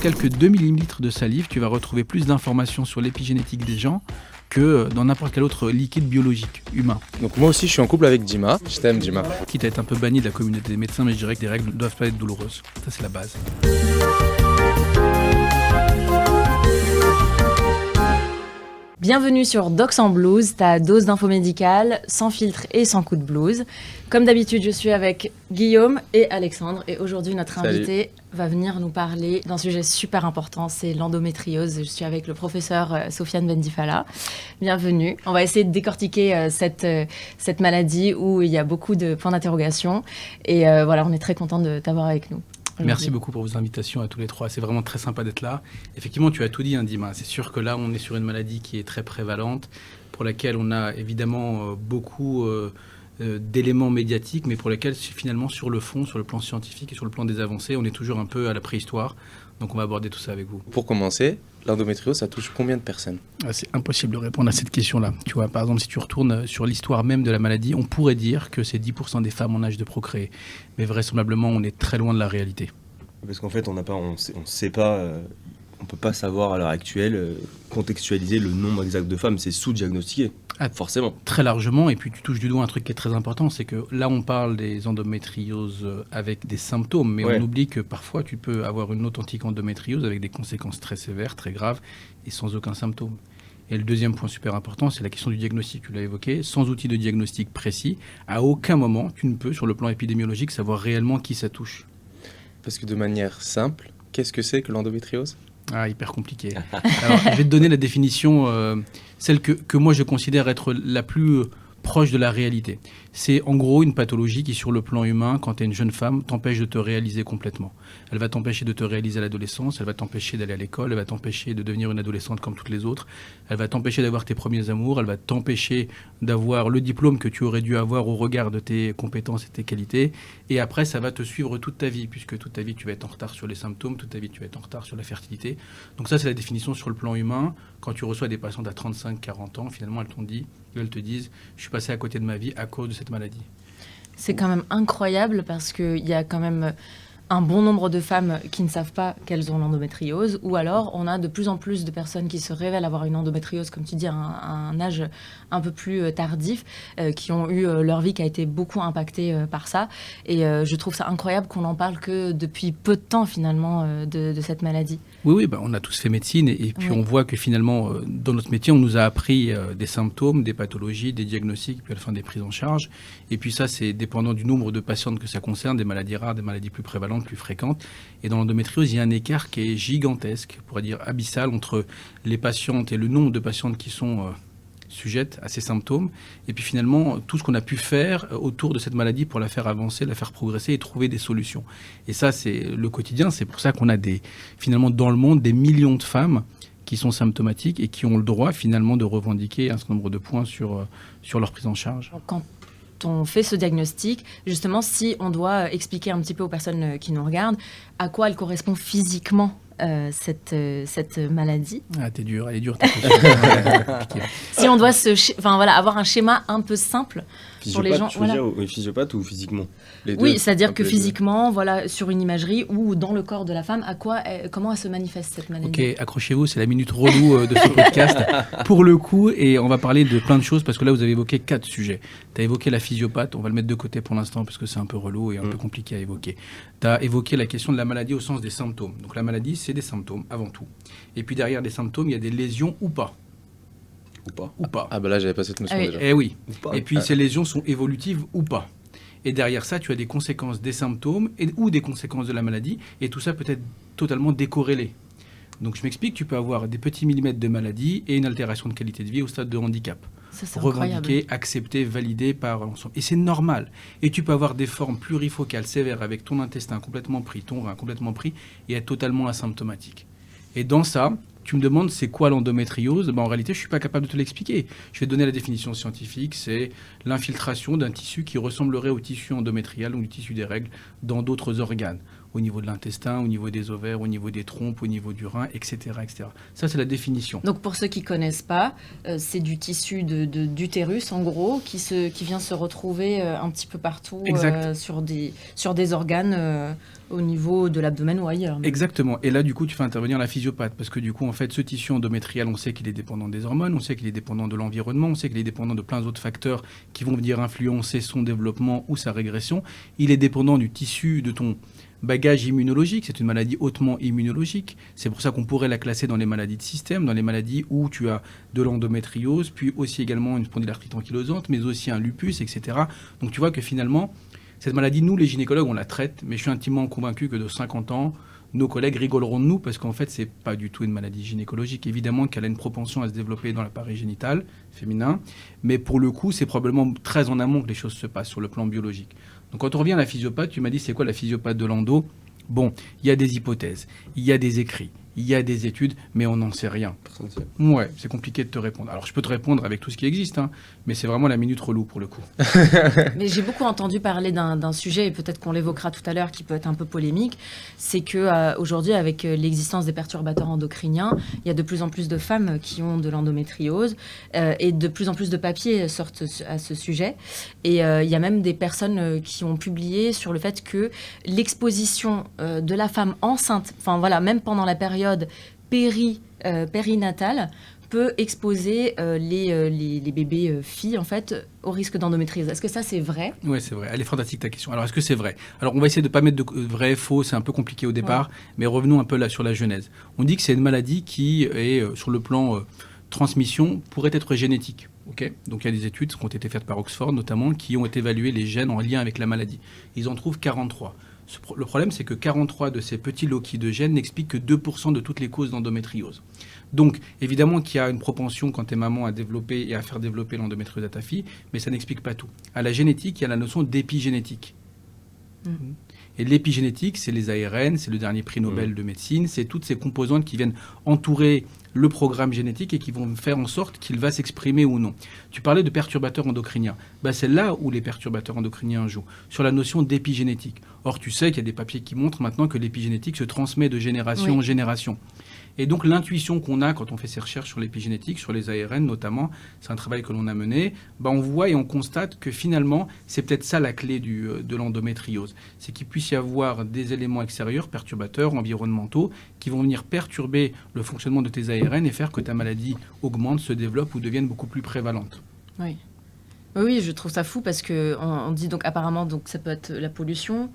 quelques 2 millilitres de salive, tu vas retrouver plus d'informations sur l'épigénétique des gens que dans n'importe quel autre liquide biologique humain. Donc moi aussi je suis en couple avec Dima. Je t'aime Dima. Quitte à être un peu banni de la communauté des médecins, mais je dirais que les règles ne doivent pas être douloureuses. Ça c'est la base. Bienvenue sur Docs en Blues, ta dose d'info médicale, sans filtre et sans coup de blues. Comme d'habitude, je suis avec Guillaume et Alexandre. Et aujourd'hui, notre invité va venir nous parler d'un sujet super important, c'est l'endométriose. Je suis avec le professeur Sofiane Bendifala. Bienvenue. On va essayer de décortiquer cette maladie où il y a beaucoup de points d'interrogation. Et voilà, on est très content de t'avoir avec nous. Merci beaucoup pour vos invitations à tous les trois. C'est vraiment très sympa d'être là. Effectivement, tu as tout dit, Dima. C'est sûr que là, on est sur une maladie qui est très prévalente, pour laquelle on a évidemment beaucoup d'éléments médiatiques, mais pour laquelle finalement, sur le fond, sur le plan scientifique et sur le plan des avancées, on est toujours un peu à la préhistoire. Donc on va aborder tout ça avec vous. Pour commencer, l'endométriose, ça touche combien de personnes ? C'est impossible de répondre à cette question-là. Tu vois, par exemple, si tu retournes sur l'histoire même de la maladie, on pourrait dire que c'est 10% des femmes en âge de procréer. Mais vraisemblablement, on est très loin de la réalité. Parce qu'en fait, on sait pas, on peut pas savoir à l'heure actuelle contextualiser le nombre exact de femmes. C'est sous-diagnostiqué, forcément. Très largement. Et puis tu touches du doigt un truc qui est très important, c'est que là, on parle des endométrioses avec des symptômes, mais on oublie que parfois, tu peux avoir une authentique endométriose avec des conséquences très sévères, très graves, et sans aucun symptôme. Et le deuxième point super important, c'est la question du diagnostic. Tu l'as évoqué, sans outil de diagnostic précis, à aucun moment, tu ne peux, sur le plan épidémiologique, savoir réellement qui ça touche. Parce que de manière simple, qu'est-ce que c'est que l'endométriose ? Hyper compliqué. Alors, je vais te donner la définition, celle que moi je considère être la plus proche de la réalité. C'est en gros une pathologie qui, sur le plan humain, quand tu es une jeune femme, t'empêche de te réaliser complètement. Elle va t'empêcher de te réaliser à l'adolescence, elle va t'empêcher d'aller à l'école, elle va t'empêcher de devenir une adolescente comme toutes les autres, elle va t'empêcher d'avoir tes premiers amours, elle va t'empêcher d'avoir le diplôme que tu aurais dû avoir au regard de tes compétences et tes qualités. Et après, ça va te suivre toute ta vie, puisque toute ta vie, tu vas être en retard sur les symptômes, toute ta vie, tu vas être en retard sur la fertilité. Donc ça, c'est la définition sur le plan humain. Quand tu reçois des patientes à 35-40 ans, finalement, elles te disent « je suis passé à côté de ma vie à cause de cette maladie ». C'est quand même incroyable parce qu'il y a quand même un bon nombre de femmes qui ne savent pas qu'elles ont l'endométriose, ou alors on a de plus en plus de personnes qui se révèlent avoir une endométriose, comme tu dis, à un âge un peu plus tardif, qui ont eu leur vie qui a été beaucoup impactée par ça. Et je trouve ça incroyable qu'on n'en parle que depuis peu de temps finalement de cette maladie. Oui, on a tous fait médecine et puis on voit que finalement, dans notre métier, on nous a appris des symptômes, des pathologies, des diagnostics, puis à la fin des prises en charge. Et puis ça, c'est dépendant du nombre de patientes que ça concerne, des maladies rares, des maladies plus prévalentes, plus fréquentes. Et dans l'endométriose, il y a un écart qui est gigantesque, on pourrait dire abyssal, entre les patientes et le nombre de patientes qui sont sujettes à ces symptômes. Et puis finalement, tout ce qu'on a pu faire autour de cette maladie pour la faire avancer, la faire progresser et trouver des solutions. Et ça, c'est le quotidien. C'est pour ça qu'on a finalement dans le monde des millions de femmes qui sont symptomatiques et qui ont le droit finalement de revendiquer un certain nombre de points sur leur prise en charge. Quand on fait ce diagnostic, justement, si on doit expliquer un petit peu aux personnes qui nous regardent à quoi elle correspond physiquement cette maladie. T'es dur, elle est dure. Si on doit avoir un schéma un peu simple pour les gens. Physiopathe ou physiquement ? Les Oui, deux, c'est-à-dire que physiquement, sur une imagerie ou dans le corps de la femme, comment elle se manifeste cette maladie ? Ok, accrochez-vous, c'est la minute relou de ce podcast pour le coup, et on va parler de plein de choses parce que là vous avez évoqué 4 sujets. Tu as évoqué la physiopathe, on va le mettre de côté pour l'instant parce que c'est un peu relou et un peu compliqué à évoquer. Tu as évoqué la question de la maladie au sens des symptômes. Donc la maladie, c'est des symptômes avant tout. Et puis derrière les symptômes, il y a des lésions ou pas. Ou pas. Ah bah là, j'avais pas cette notion déjà. Eh oui. Et puis ces lésions sont évolutives ou pas. Et derrière ça, tu as des conséquences des symptômes ou des conséquences de la maladie. Et tout ça peut être totalement décorrélé. Donc je m'explique, tu peux avoir des petits millimètres de maladie et une altération de qualité de vie au stade de handicap. Ça, c'est revendiqué, incroyable. accepté, validé par l'ensemble. Et c'est normal. Et tu peux avoir des formes plurifocales sévères avec ton intestin complètement pris, ton rein complètement pris, et être totalement asymptomatique. Et dans ça, tu me demandes c'est quoi l'endométriose ? En réalité, je ne suis pas capable de te l'expliquer. Je vais te donner la définition scientifique, c'est l'infiltration d'un tissu qui ressemblerait au tissu endométrial ou du tissu des règles dans d'autres organes. au niveau de l'intestin, au niveau des ovaires, au niveau des trompes, au niveau du rein, etc. etc. Ça, c'est la définition. Donc pour ceux qui ne connaissent pas, c'est du tissu d'utérus, en gros, qui vient se retrouver un petit peu partout sur des organes au niveau de l'abdomen ou ailleurs. Mais... Exactement. Et là, du coup, tu fais intervenir la physiopathe. Parce que du coup, en fait, ce tissu endométrial, on sait qu'il est dépendant des hormones, on sait qu'il est dépendant de l'environnement, on sait qu'il est dépendant de plein d'autres facteurs qui vont venir influencer son développement ou sa régression. Il est dépendant du tissu de ton bagage immunologique. C'est une maladie hautement immunologique. C'est pour ça qu'on pourrait la classer dans les maladies de système, dans les maladies où tu as de l'endométriose, puis aussi également une spondylarthrite ankylosante, mais aussi un lupus, etc. Donc tu vois que finalement, cette maladie, nous, les gynécologues, on la traite, mais je suis intimement convaincu que de 50 ans, nos collègues rigoleront de nous parce qu'en fait, c'est pas du tout une maladie gynécologique. Évidemment qu'elle a une propension à se développer dans l'appareil génital féminin, mais pour le coup, c'est probablement très en amont que les choses se passent sur le plan biologique. Donc quand on revient à la physiopathe, tu m'as dit c'est quoi la physiopathe de l'endo ? Bon, il y a des hypothèses, il y a des écrits, il y a des études, mais on n'en sait rien. Ouais, c'est compliqué de te répondre. Alors, je peux te répondre avec tout ce qui existe, hein, mais c'est vraiment la minute relou pour le coup. Mais j'ai beaucoup entendu parler d'un sujet, et peut-être qu'on l'évoquera tout à l'heure, qui peut être un peu polémique. C'est qu'aujourd'hui, avec l'existence des perturbateurs endocriniens, il y a de plus en plus de femmes qui ont de l'endométriose et de plus en plus de papiers sortent à ce sujet. Et il y a même des personnes qui ont publié sur le fait que l'exposition de la femme enceinte, enfin voilà, même pendant la période périnatale, peut exposer les bébés filles en fait au risque d'endométriose. Est-ce que ça c'est vrai ? Oui, c'est vrai. Elle est fantastique ta question. Alors est-ce que c'est vrai ? Alors on va essayer de ne pas mettre de vrai, faux, c'est un peu compliqué au départ, mais revenons un peu là sur la genèse. On dit que c'est une maladie qui est sur le plan transmission pourrait être génétique. Okay, donc il y a des études qui ont été faites par Oxford notamment qui ont évalué les gènes en lien avec la maladie. Ils en trouvent 43. Le problème, c'est que 43 de ces petits loquis de gènes n'expliquent que 2% de toutes les causes d'endométriose. Donc, évidemment qu'il y a une propension quand tu es maman à développer et à faire développer l'endométriose à ta fille, mais ça n'explique pas tout. À la génétique, il y a la notion d'épigénétique. Et l'épigénétique, c'est les ARN, c'est le dernier prix Nobel de médecine, c'est toutes ces composantes qui viennent entourer le programme génétique et qui vont faire en sorte qu'il va s'exprimer ou non. Tu parlais de perturbateurs endocriniens. C'est là où les perturbateurs endocriniens jouent, sur la notion d'épigénétique. Or, tu sais qu'il y a des papiers qui montrent maintenant que l'épigénétique se transmet de génération en génération. Et donc l'intuition qu'on a quand on fait ces recherches sur l'épigénétique, sur les ARN notamment, c'est un travail que l'on a mené, on voit et on constate que finalement, c'est peut-être ça la clé de l'endométriose. C'est qu'il puisse y avoir des éléments extérieurs, perturbateurs, environnementaux, qui vont venir perturber le fonctionnement de tes ARN et faire que ta maladie augmente, se développe ou devienne beaucoup plus prévalente. Oui. Oui, je trouve ça fou parce qu'on dit donc apparemment donc, ça peut être la pollution,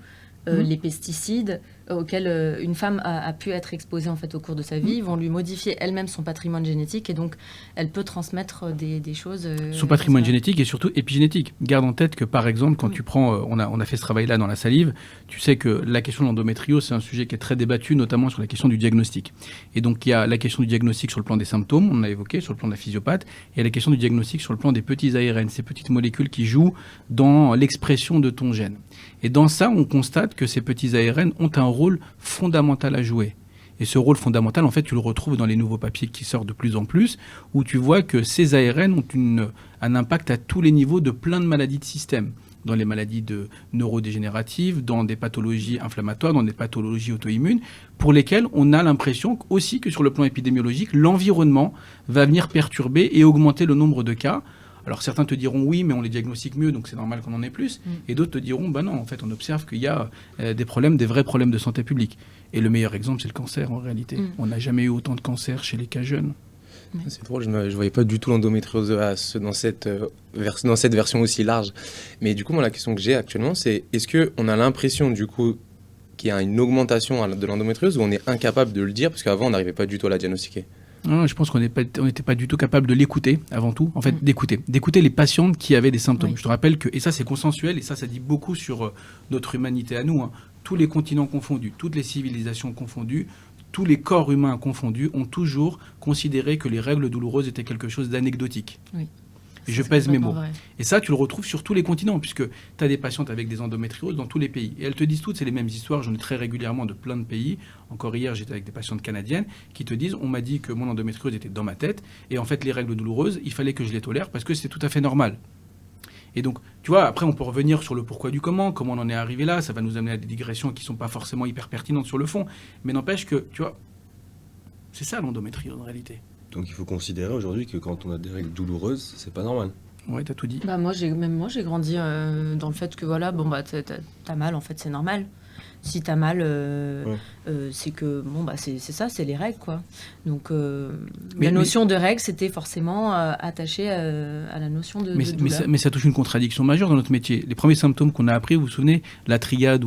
les pesticides auxquels une femme a pu être exposée en fait, au cours de sa vie, vont lui modifier elle-même son patrimoine génétique et donc elle peut transmettre des choses... son patrimoine génétique et surtout épigénétique. Garde en tête que par exemple, quand tu prends... on a fait ce travail-là dans la salive, tu sais que la question de l'endométriose, c'est un sujet qui est très débattu, notamment sur la question du diagnostic. Et donc il y a la question du diagnostic sur le plan des symptômes, on l'a évoqué, sur le plan de la physiopathe, et il y a la question du diagnostic sur le plan des petits ARN, ces petites molécules qui jouent dans l'expression de ton gène. Et dans ça, on constate que ces petits ARN ont un rôle fondamental à jouer. Et ce rôle fondamental, en fait, tu le retrouves dans les nouveaux papiers qui sortent de plus en plus, où tu vois que ces ARN ont un impact à tous les niveaux de plein de maladies de système. Dans les maladies neurodégénératives, dans des pathologies inflammatoires, dans des pathologies auto-immunes, pour lesquelles on a l'impression aussi que sur le plan épidémiologique, l'environnement va venir perturber et augmenter le nombre de cas. Alors certains te diront oui, mais on les diagnostique mieux, donc c'est normal qu'on en ait plus. Et d'autres te diront, non, en fait, on observe qu'il y a des vrais problèmes de santé publique. Et le meilleur exemple, c'est le cancer en réalité. On n'a jamais eu autant de cancers chez les cas jeunes. C'est drôle, je ne voyais pas du tout l'endométriose dans cette version aussi large. Mais du coup, moi, la question que j'ai actuellement, c'est est-ce qu'on a l'impression du coup qu'il y a une augmentation de l'endométriose ou on est incapable de le dire parce qu'avant, on n'arrivait pas du tout à la diagnostiquer ? Non, je pense qu'on n'était pas du tout capable de l'écouter avant tout, en fait d'écouter les patientes qui avaient des symptômes. Je te rappelle que, et ça c'est consensuel, et ça dit beaucoup sur notre humanité à nous, tous les continents confondus, toutes les civilisations confondues, tous les corps humains confondus ont toujours considéré que les règles douloureuses étaient quelque chose d'anecdotique. Oui. Et je pèse mes mots. Vrai. Et ça, tu le retrouves sur tous les continents, puisque tu as des patientes avec des endométrioses dans tous les pays. Et elles te disent toutes, c'est les mêmes histoires, j'en ai très régulièrement de plein de pays. Encore hier, j'étais avec des patientes canadiennes qui te disent, on m'a dit que mon endométriose était dans ma tête, et en fait, les règles douloureuses, il fallait que je les tolère parce que c'est tout à fait normal. Et donc, tu vois, après, on peut revenir sur le pourquoi du comment on en est arrivé là. Ça va nous amener à des digressions qui ne sont pas forcément hyper pertinentes sur le fond. Mais n'empêche que, tu vois, c'est ça l'endométriose en réalité. Donc il faut considérer aujourd'hui que quand on a des règles douloureuses, c'est pas normal. Ouais, t'as tout dit. Bah moi j'ai grandi dans le fait que voilà, bon bah t'as mal, en fait c'est normal. Si t'as mal, c'est que bon bah c'est ça, c'est les règles quoi. Donc la notion de règles, c'était forcément attaché à la notion de douleur. Mais ça touche une contradiction majeure dans notre métier. Les premiers symptômes qu'on a appris, vous vous souvenez, la triade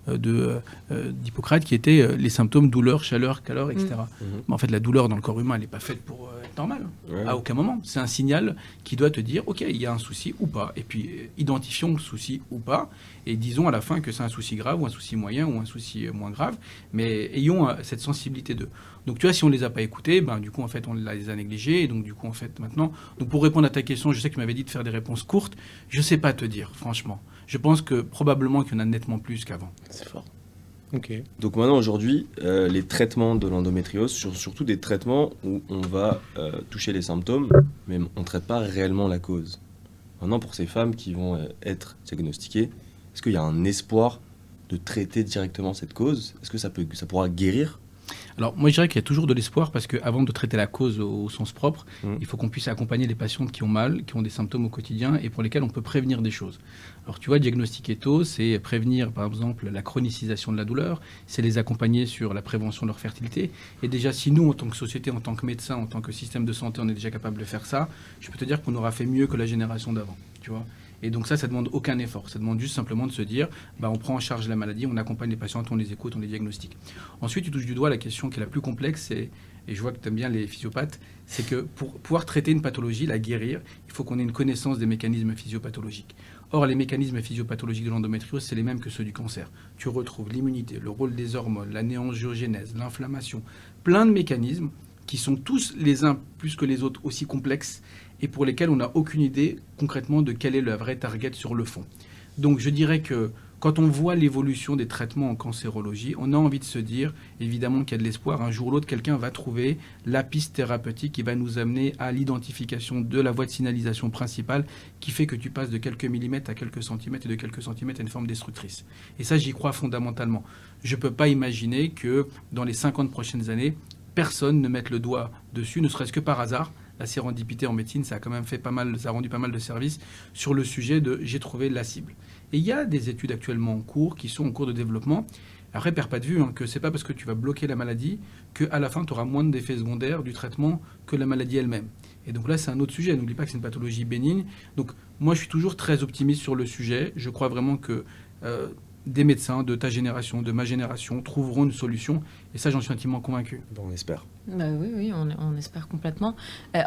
d'Hippocrate, qui était les symptômes douleur, chaleur, calor, etc. Mais en fait, la douleur dans le corps humain, elle n'est pas faite pour être normale. À aucun moment. C'est un signal qui doit te dire, ok, il y a un souci ou pas. Et puis identifions le souci ou pas. Et disons à la fin que c'est un souci grave ou un souci moyen ou un souci moins grave, mais ayons cette sensibilité d'eux. Donc tu vois, si on ne les a pas écoutés, ben, du coup en fait on les a négligés, et donc du coup en fait maintenant, donc pour répondre à ta question, je sais que tu m'avais dit de faire des réponses courtes, je ne sais pas te dire franchement. Je pense que probablement qu'il y en a nettement plus qu'avant. C'est fort. Ok. Donc maintenant aujourd'hui, les traitements de l'endométriose, surtout des traitements où on va toucher les symptômes, mais on ne traite pas réellement la cause. Maintenant pour ces femmes qui vont être diagnostiquées, est-ce qu'il y a un espoir de traiter directement cette cause? Est-ce que ça pourra guérir? Alors moi je dirais qu'il y a toujours de l'espoir parce qu'avant de traiter la cause au sens propre, il faut qu'on puisse accompagner les patientes qui ont mal, qui ont des symptômes au quotidien et pour lesquels on peut prévenir des choses. Alors tu vois, diagnostiquer tôt, c'est prévenir par exemple la chronicisation de la douleur, c'est les accompagner sur la prévention de leur fertilité. Et déjà si nous en tant que société, en tant que médecins, en tant que système de santé, on est déjà capable de faire ça, je peux te dire qu'on aura fait mieux que la génération d'avant, tu vois. Et donc ça demande aucun effort. Ça demande juste simplement de se dire, on prend en charge la maladie, on accompagne les patientes, on les écoute, on les diagnostique. Ensuite, tu touches du doigt la question qui est la plus complexe, et je vois que tu aimes bien les physiopathes, c'est que pour pouvoir traiter une pathologie, la guérir, il faut qu'on ait une connaissance des mécanismes physiopathologiques. Or, les mécanismes physiopathologiques de l'endométriose, c'est les mêmes que ceux du cancer. Tu retrouves l'immunité, le rôle des hormones, la néangiogénèse, l'inflammation, plein de mécanismes qui sont tous les uns plus que les autres aussi complexes et pour lesquels on n'a aucune idée concrètement de quel est le vrai target sur le fond. Donc je dirais que quand on voit l'évolution des traitements en cancérologie, on a envie de se dire évidemment qu'il y a de l'espoir. Un jour ou l'autre, quelqu'un va trouver la piste thérapeutique qui va nous amener à l'identification de la voie de signalisation principale qui fait que tu passes de quelques millimètres à quelques centimètres et de quelques centimètres à une forme destructrice. Et ça, j'y crois fondamentalement. Je ne peux pas imaginer que dans les 50 prochaines années, personne ne mette le doigt dessus, ne serait-ce que par hasard. La sérendipité en médecine, ça a quand même fait ça a rendu pas mal de services sur le sujet de j'ai trouvé la cible. Et il y a des études actuellement en cours qui sont en cours de développement. Après, perds pas de vue que c'est pas parce que tu vas bloquer la maladie qu'à la fin tu auras moins d'effets secondaires du traitement que la maladie elle-même. Et donc là, c'est un autre sujet. N'oublie pas que c'est une pathologie bénigne. Donc moi, je suis toujours très optimiste sur le sujet. Je crois vraiment que des médecins de ta génération, de ma génération, trouveront une solution. Et ça, j'en suis intimement convaincu. Bon, on espère. Oui, on espère complètement.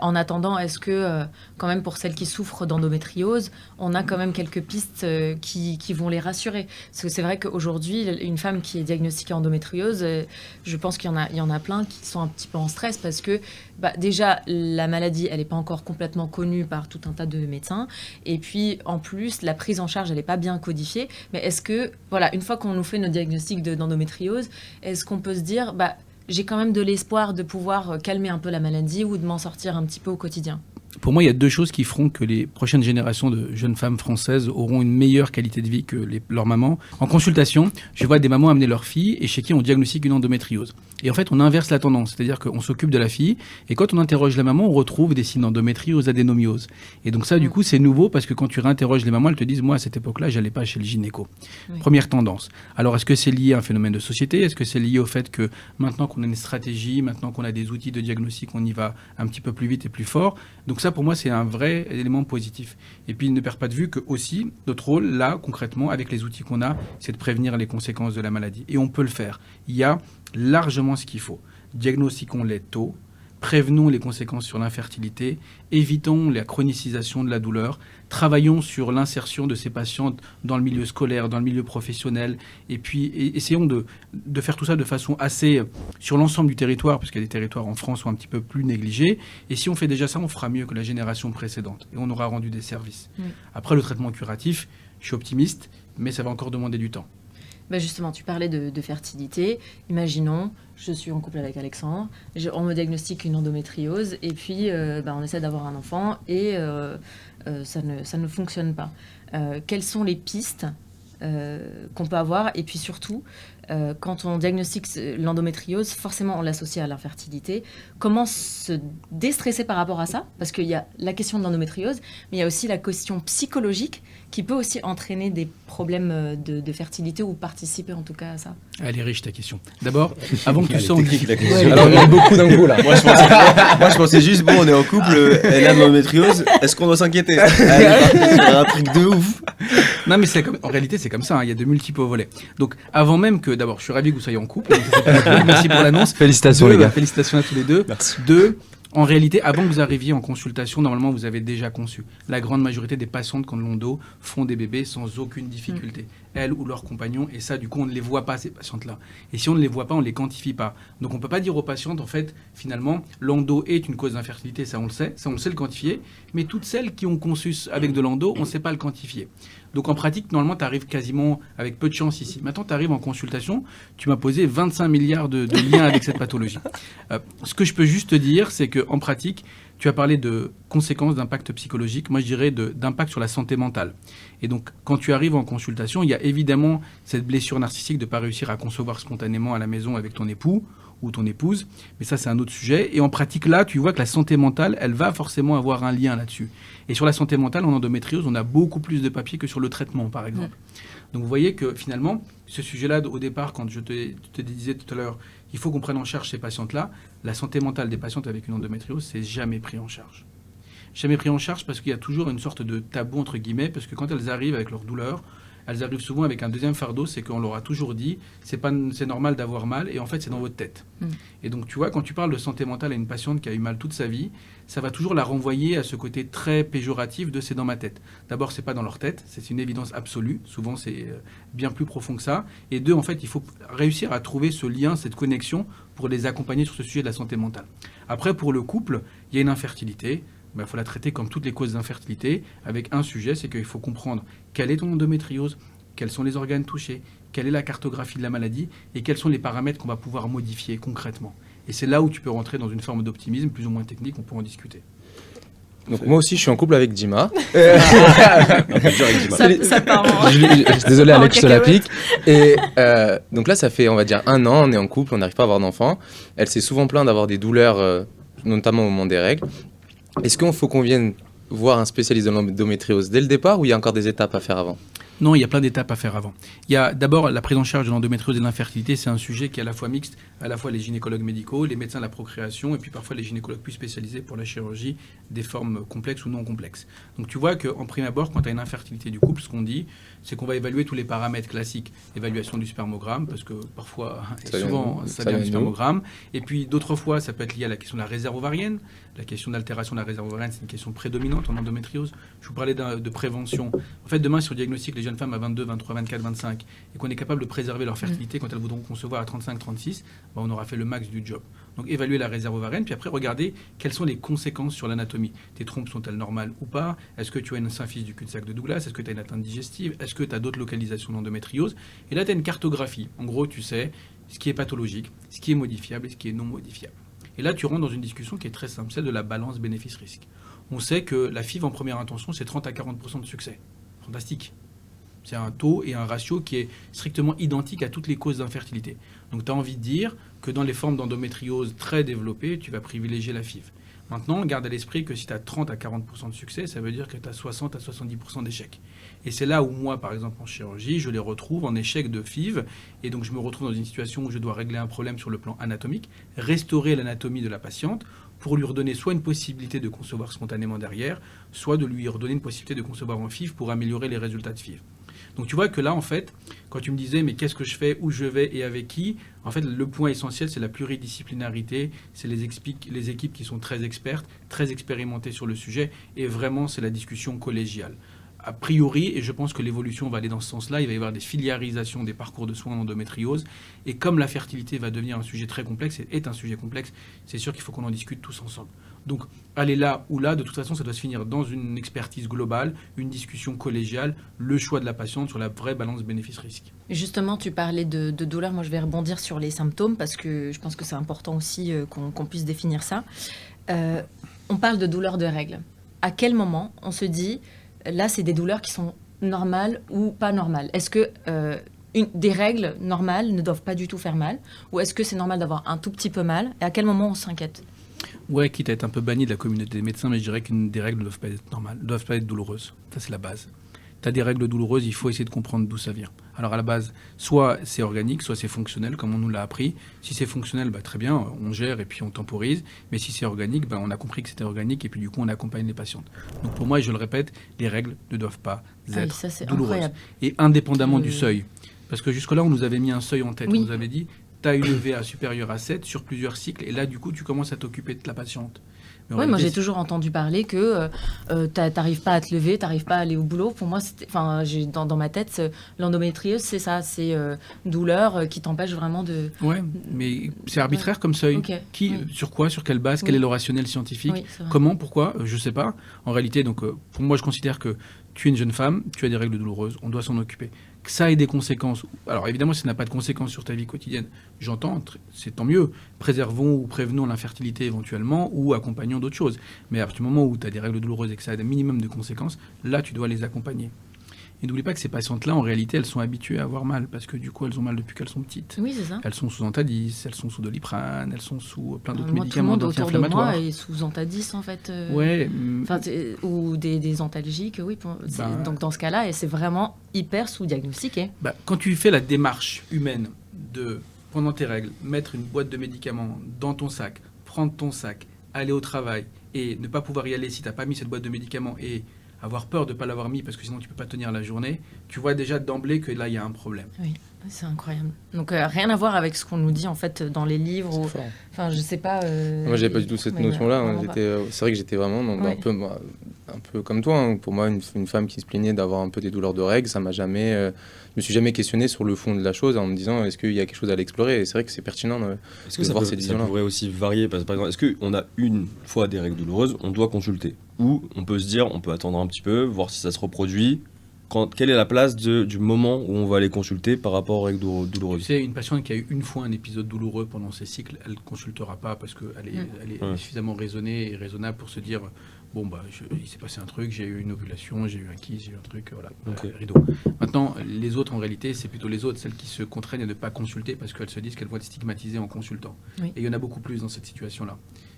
En attendant, est-ce que, quand même, pour celles qui souffrent d'endométriose, on a quand même quelques pistes qui vont les rassurer? Parce que c'est vrai qu'aujourd'hui, une femme qui est diagnostiquée endométriose, je pense qu'il y en a plein qui sont un petit peu en stress parce que, déjà, la maladie, elle n'est pas encore complètement connue par tout un tas de médecins. Et puis, en plus, la prise en charge, elle n'est pas bien codifiée. Mais est-ce que, une fois qu'on nous fait notre diagnostic d'endométriose, est-ce qu'on peut se dire, j'ai quand même de l'espoir de pouvoir calmer un peu la maladie ou de m'en sortir un petit peu au quotidien? Pour moi, il y a deux choses qui feront que les prochaines générations de jeunes femmes françaises auront une meilleure qualité de vie que leurs mamans. En consultation, je vois des mamans amener leurs filles et chez qui on diagnostique une endométriose. Et en fait, on inverse la tendance, c'est-à-dire qu'on s'occupe de la fille et quand on interroge la maman, on retrouve des signes d'endométriose, adénomiose. Et donc ça, du coup, c'est nouveau parce que quand tu réinterroges les mamans, elles te disent « moi, à cette époque-là, j'allais pas chez le gynéco ». Première tendance. Alors, est-ce que c'est lié à un phénomène de société? Est-ce que c'est lié au fait que maintenant qu'on a une stratégie, maintenant qu'on a des outils de diagnostic, on y va un petit peu plus vite et plus fort? Donc ça, pour moi, c'est un vrai élément positif. Et puis, ne perds pas de vue que aussi, notre rôle, là, concrètement, avec les outils qu'on a, c'est de prévenir les conséquences de la maladie. Et on peut le faire. Il y a largement ce qu'il faut. Diagnostiquons-les tôt, prévenons les conséquences sur l'infertilité, évitons la chronicisation de la douleur, travaillons sur l'insertion de ces patientes dans le milieu scolaire, dans le milieu professionnel, et puis essayons de faire tout ça de façon assez sur l'ensemble du territoire, parce qu'il y a des territoires en France où un petit peu plus négligés, et si on fait déjà ça, on fera mieux que la génération précédente, et on aura rendu des services. Après, le traitement curatif, je suis optimiste, mais ça va encore demander du temps. Bah justement, tu parlais de fertilité. Imaginons, je suis en couple avec Alexandre, on me diagnostique une endométriose et puis on essaie d'avoir un enfant et ça ne fonctionne pas. Quelles sont les pistes qu'on peut avoir? Et puis surtout, quand on diagnostique l'endométriose, forcément on l'associe à l'infertilité. Comment se déstresser par rapport à ça? Parce qu'il y a la question de l'endométriose, mais il y a aussi la question psychologique qui peut aussi entraîner des problèmes de fertilité ou participer en tout cas à ça. Elle est riche ta question. D'abord, avant que tu sens... Alors, il y a beaucoup d'un coup là. Moi, je pensais juste, bon, on est en couple, elle a de l'endométriose, est-ce qu'on doit s'inquiéter? Elle est partie sur un truc de ouf. Non, mais en réalité, c'est comme ça. Il y a de multiples volets. Donc, avant même que, d'abord, je suis ravi que vous soyez en couple. Merci pour l'annonce. Félicitations, les gars. Félicitations à tous les deux. Merci. Deux, en réalité, avant que vous arriviez en consultation, normalement, vous avez déjà conçu. La grande majorité des patientes qui ont l'endo font des bébés sans aucune difficulté. Elles ou leurs compagnons. Et ça, du coup, on ne les voit pas, ces patientes-là. Et si on ne les voit pas, on ne les quantifie pas. Donc, on ne peut pas dire aux patientes, en fait, finalement, l'endo est une cause d'infertilité. Ça, on le sait. Ça, on sait le quantifier. Mais toutes celles qui ont conçu avec de l'endo, on ne sait pas le quantifier. Donc, en pratique, normalement, tu arrives quasiment avec peu de chance ici. Maintenant, tu arrives en consultation. Tu m'as posé 25 milliards de liens avec cette pathologie. Ce que je peux juste te dire, c'est qu'en pratique, tu as parlé de conséquences, d'impact psychologique. Moi, je dirais d'impact sur la santé mentale. Et donc, quand tu arrives en consultation, il y a évidemment cette blessure narcissique de ne pas réussir à concevoir spontanément à la maison avec ton époux ou ton épouse. Mais ça, c'est un autre sujet. Et en pratique, là, tu vois que la santé mentale, elle va forcément avoir un lien là-dessus. Et sur la santé mentale, en endométriose, on a beaucoup plus de papiers que sur le traitement, par exemple. Donc, vous voyez que finalement, ce sujet-là, au départ, quand je te disais tout à l'heure, il faut qu'on prenne en charge ces patientes-là, la santé mentale des patientes avec une endométriose, c'est jamais pris en charge. Jamais pris en charge parce qu'il y a toujours une sorte de tabou, entre guillemets, parce que quand elles arrivent avec leur douleur, elles arrivent souvent avec un deuxième fardeau, c'est qu'on leur a toujours dit, c'est normal d'avoir mal, et en fait, c'est dans votre tête. Et donc, tu vois, quand tu parles de santé mentale à une patiente qui a eu mal toute sa vie, ça va toujours la renvoyer à ce côté très péjoratif de c'est dans ma tête. D'abord, c'est pas dans leur tête, c'est une évidence absolue. Souvent, c'est bien plus profond que ça. Et deux, en fait, il faut réussir à trouver ce lien, cette connexion pour les accompagner sur ce sujet de la santé mentale. Après, pour le couple, il y a une infertilité. Il faut la traiter comme toutes les causes d'infertilité, avec un sujet, c'est qu'il faut comprendre quelle est ton endométriose, quels sont les organes touchés, quelle est la cartographie de la maladie et quels sont les paramètres qu'on va pouvoir modifier concrètement. Et c'est là où tu peux rentrer dans une forme d'optimisme plus ou moins technique, on peut en discuter. Donc moi aussi, je suis en couple avec Dima. Ça part en... Désolé, Alex, je te la pique. Et donc là, ça fait, on va dire, 1 an, on est en couple, on n'arrive pas à avoir d'enfant. Elle s'est souvent plainte d'avoir des douleurs, notamment au moment des règles. Est-ce qu'il faut qu'on vienne voir un spécialiste de l'endométriose dès le départ ou il y a encore des étapes à faire avant ? Non, il y a plein d'étapes à faire avant. Il y a d'abord la prise en charge de l'endométriose et de l'infertilité, c'est un sujet qui est à la fois mixte, à la fois les gynécologues médicaux, les médecins de la procréation et puis parfois les gynécologues plus spécialisés pour la chirurgie des formes complexes ou non complexes. Donc tu vois qu'en prime abord, quand tu as une infertilité du couple, ce qu'on dit, c'est qu'on va évaluer tous les paramètres classiques. Évaluation du spermogramme, parce que parfois, souvent, ça vient du spermogramme. Et puis d'autres fois, ça peut être lié à la question de la réserve ovarienne. La question d'altération de la réserve ovarienne, c'est une question prédominante en endométriose. Je vous parlais de prévention. En fait, demain, si on diagnostique les jeunes femmes à 22, 23, 24, 25, et qu'on est capable de préserver leur fertilité quand elles voudront concevoir à 35, 36, on aura fait le max du job. Donc, évaluer la réserve ovarienne, puis après, regarder quelles sont les conséquences sur l'anatomie. Tes trompes sont-elles normales ou pas? Est-ce que tu as une symphyse du cul-de-sac de Douglas? Est-ce que tu as une atteinte digestive? Est-ce que tu as d'autres localisations d'endométriose? Et là, tu as une cartographie. En gros, tu sais ce qui est pathologique, ce qui est modifiable et ce qui est non modifiable. Et là, tu rentres dans une discussion qui est très simple, celle de la balance bénéfice-risque. On sait que la FIV en première intention, c'est 30 à 40% de succès. Fantastique. C'est un taux et un ratio qui est strictement identique à toutes les causes d'infertilité. Donc, tu as envie de dire que dans les formes d'endométriose très développées, tu vas privilégier la FIV. Maintenant, garde à l'esprit que si tu as 30 à 40% de succès, ça veut dire que tu as 60 à 70% d'échecs. Et c'est là où moi, par exemple, en chirurgie, je les retrouve en échec de FIV. Et donc, je me retrouve dans une situation où je dois régler un problème sur le plan anatomique, restaurer l'anatomie de la patiente pour lui redonner soit une possibilité de concevoir spontanément derrière, soit de lui redonner une possibilité de concevoir en FIV pour améliorer les résultats de FIV. Donc tu vois que là, en fait, quand tu me disais, mais qu'est-ce que je fais, où je vais et avec qui, en fait, le point essentiel, c'est la pluridisciplinarité, c'est les équipes qui sont très expertes, très expérimentées sur le sujet, et vraiment, c'est la discussion collégiale. a priori, et je pense que l'évolution va aller dans ce sens-là, il va y avoir des filiarisations des parcours de soins en endométriose. Et comme la fertilité va devenir un sujet très complexe, et est un sujet complexe, c'est sûr qu'il faut qu'on en discute tous ensemble. Donc, aller là ou là, de toute façon, ça doit se finir dans une expertise globale, une discussion collégiale, le choix de la patiente sur la vraie balance bénéfice-risque. Justement, tu parlais de douleur. Moi, je vais rebondir sur les symptômes parce que je pense que c'est important aussi qu'on puisse définir ça. On parle de douleur de règles. À quel moment on se dit, là, c'est des douleurs qui sont normales ou pas normales? Est-ce que des règles normales ne doivent pas du tout faire mal? Ou est-ce que c'est normal d'avoir un tout petit peu mal? Et à quel moment on s'inquiète? Ouais, quitte à être un peu banni de la communauté des médecins, mais je dirais qu'une des règles ne doivent pas être normales, ne doivent pas être douloureuses. Ça, c'est la base. Tu as des règles douloureuses, il faut essayer de comprendre d'où ça vient. Alors à la base, soit c'est organique, soit c'est fonctionnel, comme on nous l'a appris. Si c'est fonctionnel, très bien, on gère et puis on temporise. Mais si c'est organique, on a compris que c'était organique et puis du coup, on accompagne les patientes. Donc pour moi, et je le répète, les règles ne doivent pas être ça, c'est douloureuses. Incroyable. Et indépendamment du seuil. Parce que jusque-là, on nous avait mis un seuil en tête. Oui. On nous avait dit, tu as une VA supérieure à 7 sur plusieurs cycles. Et là, du coup, tu commences à t'occuper de la patiente. Oui, moi j'ai toujours entendu parler que t'arrives pas à te lever, t'arrives pas à aller au boulot. Pour moi, dans ma tête, l'endométriose, c'est ça, c'est douleur qui t'empêche vraiment de... Ouais, mais c'est arbitraire comme seuil. Okay. Sur quoi, sur quelle base, quel est le rationnel scientifique, comment, pourquoi, je sais pas. En réalité, donc, pour moi, je considère que tu es une jeune femme, tu as des règles douloureuses, on doit s'en occuper. Que ça ait des conséquences. Alors évidemment, si ça n'a pas de conséquences sur ta vie quotidienne, j'entends, c'est tant mieux. Préservons ou prévenons l'infertilité éventuellement ou accompagnons d'autres choses. Mais à partir du moment où tu as des règles douloureuses et que ça a un minimum de conséquences, là, tu dois les accompagner. Et n'oublie pas que ces patientes-là, en réalité, elles sont habituées à avoir mal parce que du coup, elles ont mal depuis qu'elles sont petites. Oui, c'est ça. Elles sont sous Antadis, elles sont sous Doliprane, elles sont sous plein d'autres médicaments médicaments tout le monde autour de anti-inflammatoires. moi est sous Antadis, en fait. Ouais. Ou des antalgiques, oui. Donc dans ce cas-là, c'est vraiment hyper sous-diagnostiqué. Quand tu fais la démarche humaine de, pendant tes règles, mettre une boîte de médicaments dans ton sac, prendre ton sac, aller au travail et ne pas pouvoir y aller si tu n'as pas mis cette boîte de médicaments et avoir peur de ne pas l'avoir mis parce que sinon tu ne peux pas tenir la journée, tu vois déjà d'emblée que là, il y a un problème. Oui, c'est incroyable. Donc, rien à voir avec ce qu'on nous dit, en fait, dans les livres. Enfin, je sais pas... Moi, j'avais pas du tout cette notion-là. C'est vrai que j'étais vraiment un peu comme toi. Hein. Pour moi, une femme qui se plaignait d'avoir un peu des douleurs de règles, ça m'a jamais... je me suis jamais questionné sur le fond de la chose en me disant est-ce qu'il y a quelque chose à l'explorer. Et c'est vrai que c'est pertinent de voir cette vision-là. Ça pourrait aussi varier. Par exemple, est-ce qu'on a une fois des règles douloureuses, on doit consulter? Ou on peut se dire, on peut attendre un petit peu, voir si ça se reproduit. Quelle est la place du moment où on va aller consulter par rapport aux règles douloureuses? Tu sais, une patiente qui a eu une fois un épisode douloureux pendant ses cycles, elle ne consultera pas parce qu'elle est suffisamment raisonnée et raisonnable pour se dire il s'est passé un truc, j'ai eu une ovulation, j'ai eu un kiss, j'ai eu un truc, voilà, rideau. Maintenant, les autres, en réalité, c'est plutôt les autres, celles qui se contraignent à ne pas consulter parce qu'elles se disent qu'elles vont être stigmatisées en consultant. Oui. Et il y en a beaucoup plus dans cette situation-là.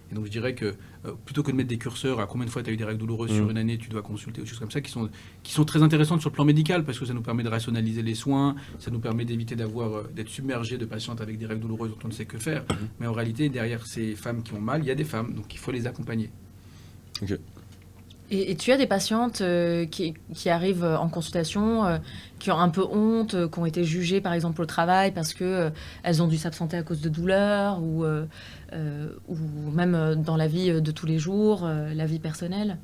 Et donc je dirais que plutôt que de mettre des curseurs à combien de fois tu as eu des règles douloureuses sur une année, tu dois consulter, ou des choses comme ça qui sont très intéressantes sur le plan médical parce que ça nous permet de rationaliser les soins, ça nous permet d'éviter d'être submergé de patientes avec des règles douloureuses dont on ne sait que faire. Mais en réalité, derrière ces femmes qui ont mal, il y a des femmes, donc il faut les accompagner. Okay. Et tu as des patientes qui arrivent en consultation, qui ont un peu honte, qui ont été jugées par exemple au travail parce qu'elles ont dû s'absenter à cause de douleurs ou même dans la vie de tous les jours, la vie personnelle.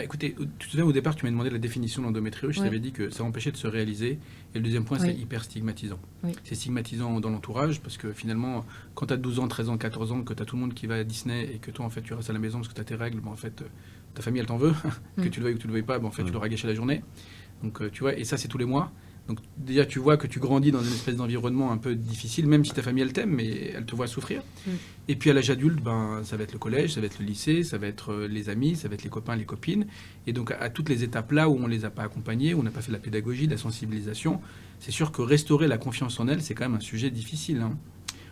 Écoutez, tu te souviens au départ, tu m'as demandé la définition de l'endométriose, je t'avais dit que ça empêchait de se réaliser. Et le deuxième point, c'est hyper stigmatisant. Oui. C'est stigmatisant dans l'entourage parce que finalement, quand tu as 12 ans, 13 ans, 14 ans, que tu as tout le monde qui va à Disney et que toi, en fait, tu restes à la maison parce que tu as tes règles, en fait, ta famille, elle t'en veut, que tu le veuilles ou que tu le veuilles pas, en fait, tu leur as gâché la journée. Donc, tu vois, et ça, c'est tous les mois. Donc, déjà, tu vois que tu grandis dans une espèce d'environnement un peu difficile, même si ta famille, elle t'aime, mais elle te voit souffrir. Et puis, à l'âge adulte, ça va être le collège, ça va être le lycée, ça va être les amis, ça va être les copains, les copines. Et donc, à toutes les étapes là où on ne les a pas accompagnés, où on n'a pas fait de la pédagogie, de la sensibilisation, c'est sûr que restaurer la confiance en elles, c'est quand même un sujet difficile. Hein.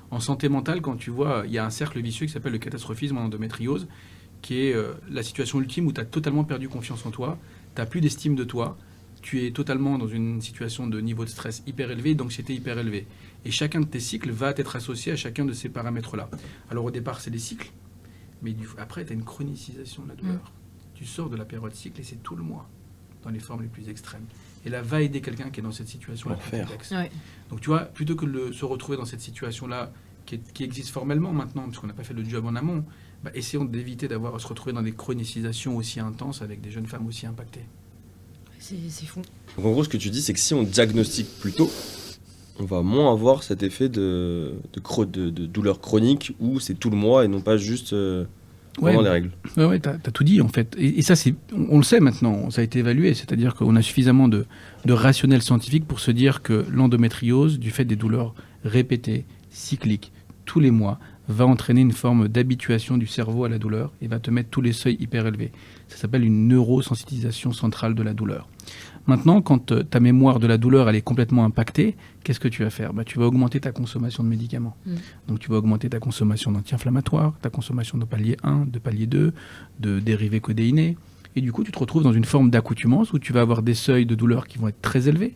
En santé mentale, quand tu vois, il y a un cercle vicieux qui s'appelle le catastrophisme en endométriose, qui est la situation ultime où tu as totalement perdu confiance en toi, tu n'as plus d'estime de toi, tu es totalement dans une situation de niveau de stress hyper élevé, d'anxiété hyper élevée. Et chacun de tes cycles va être associé à chacun de ces paramètres-là. Alors au départ, c'est des cycles, mais après, tu as une chronicisation de la douleur. Tu sors de la période cycle et c'est tout le mois, dans les formes les plus extrêmes. Et là, va aider quelqu'un qui est dans cette situation-là complexe. Ouais. Donc tu vois, plutôt que de se retrouver dans cette situation-là qui existe formellement maintenant, parce qu'on n'a pas fait le job en amont, essayons d'éviter se retrouver dans des chronicisations aussi intenses avec des jeunes femmes aussi impactées. C'est fou. Donc en gros, ce que tu dis, c'est que si on diagnostique plus tôt, on va moins avoir cet effet de douleur chronique où c'est tout le mois et non pas juste pendant les règles. Ouais, t'as tout dit en fait. Et ça, on le sait maintenant, ça a été évalué, c'est-à-dire qu'on a suffisamment de rationnel scientifique pour se dire que l'endométriose, du fait des douleurs répétées, cycliques, tous les mois, va entraîner une forme d'habituation du cerveau à la douleur et va te mettre tous les seuils hyper élevés. Ça s'appelle une neurosensibilisation centrale de la douleur. Maintenant, quand ta mémoire de la douleur elle est complètement impactée, qu'est-ce que tu vas faire ? Tu vas augmenter ta consommation de médicaments. Donc tu vas augmenter ta consommation d'anti-inflammatoires, ta consommation de palier 1, de palier 2, de dérivés codéinés. Et du coup, tu te retrouves dans une forme d'accoutumance où tu vas avoir des seuils de douleur qui vont être très élevés,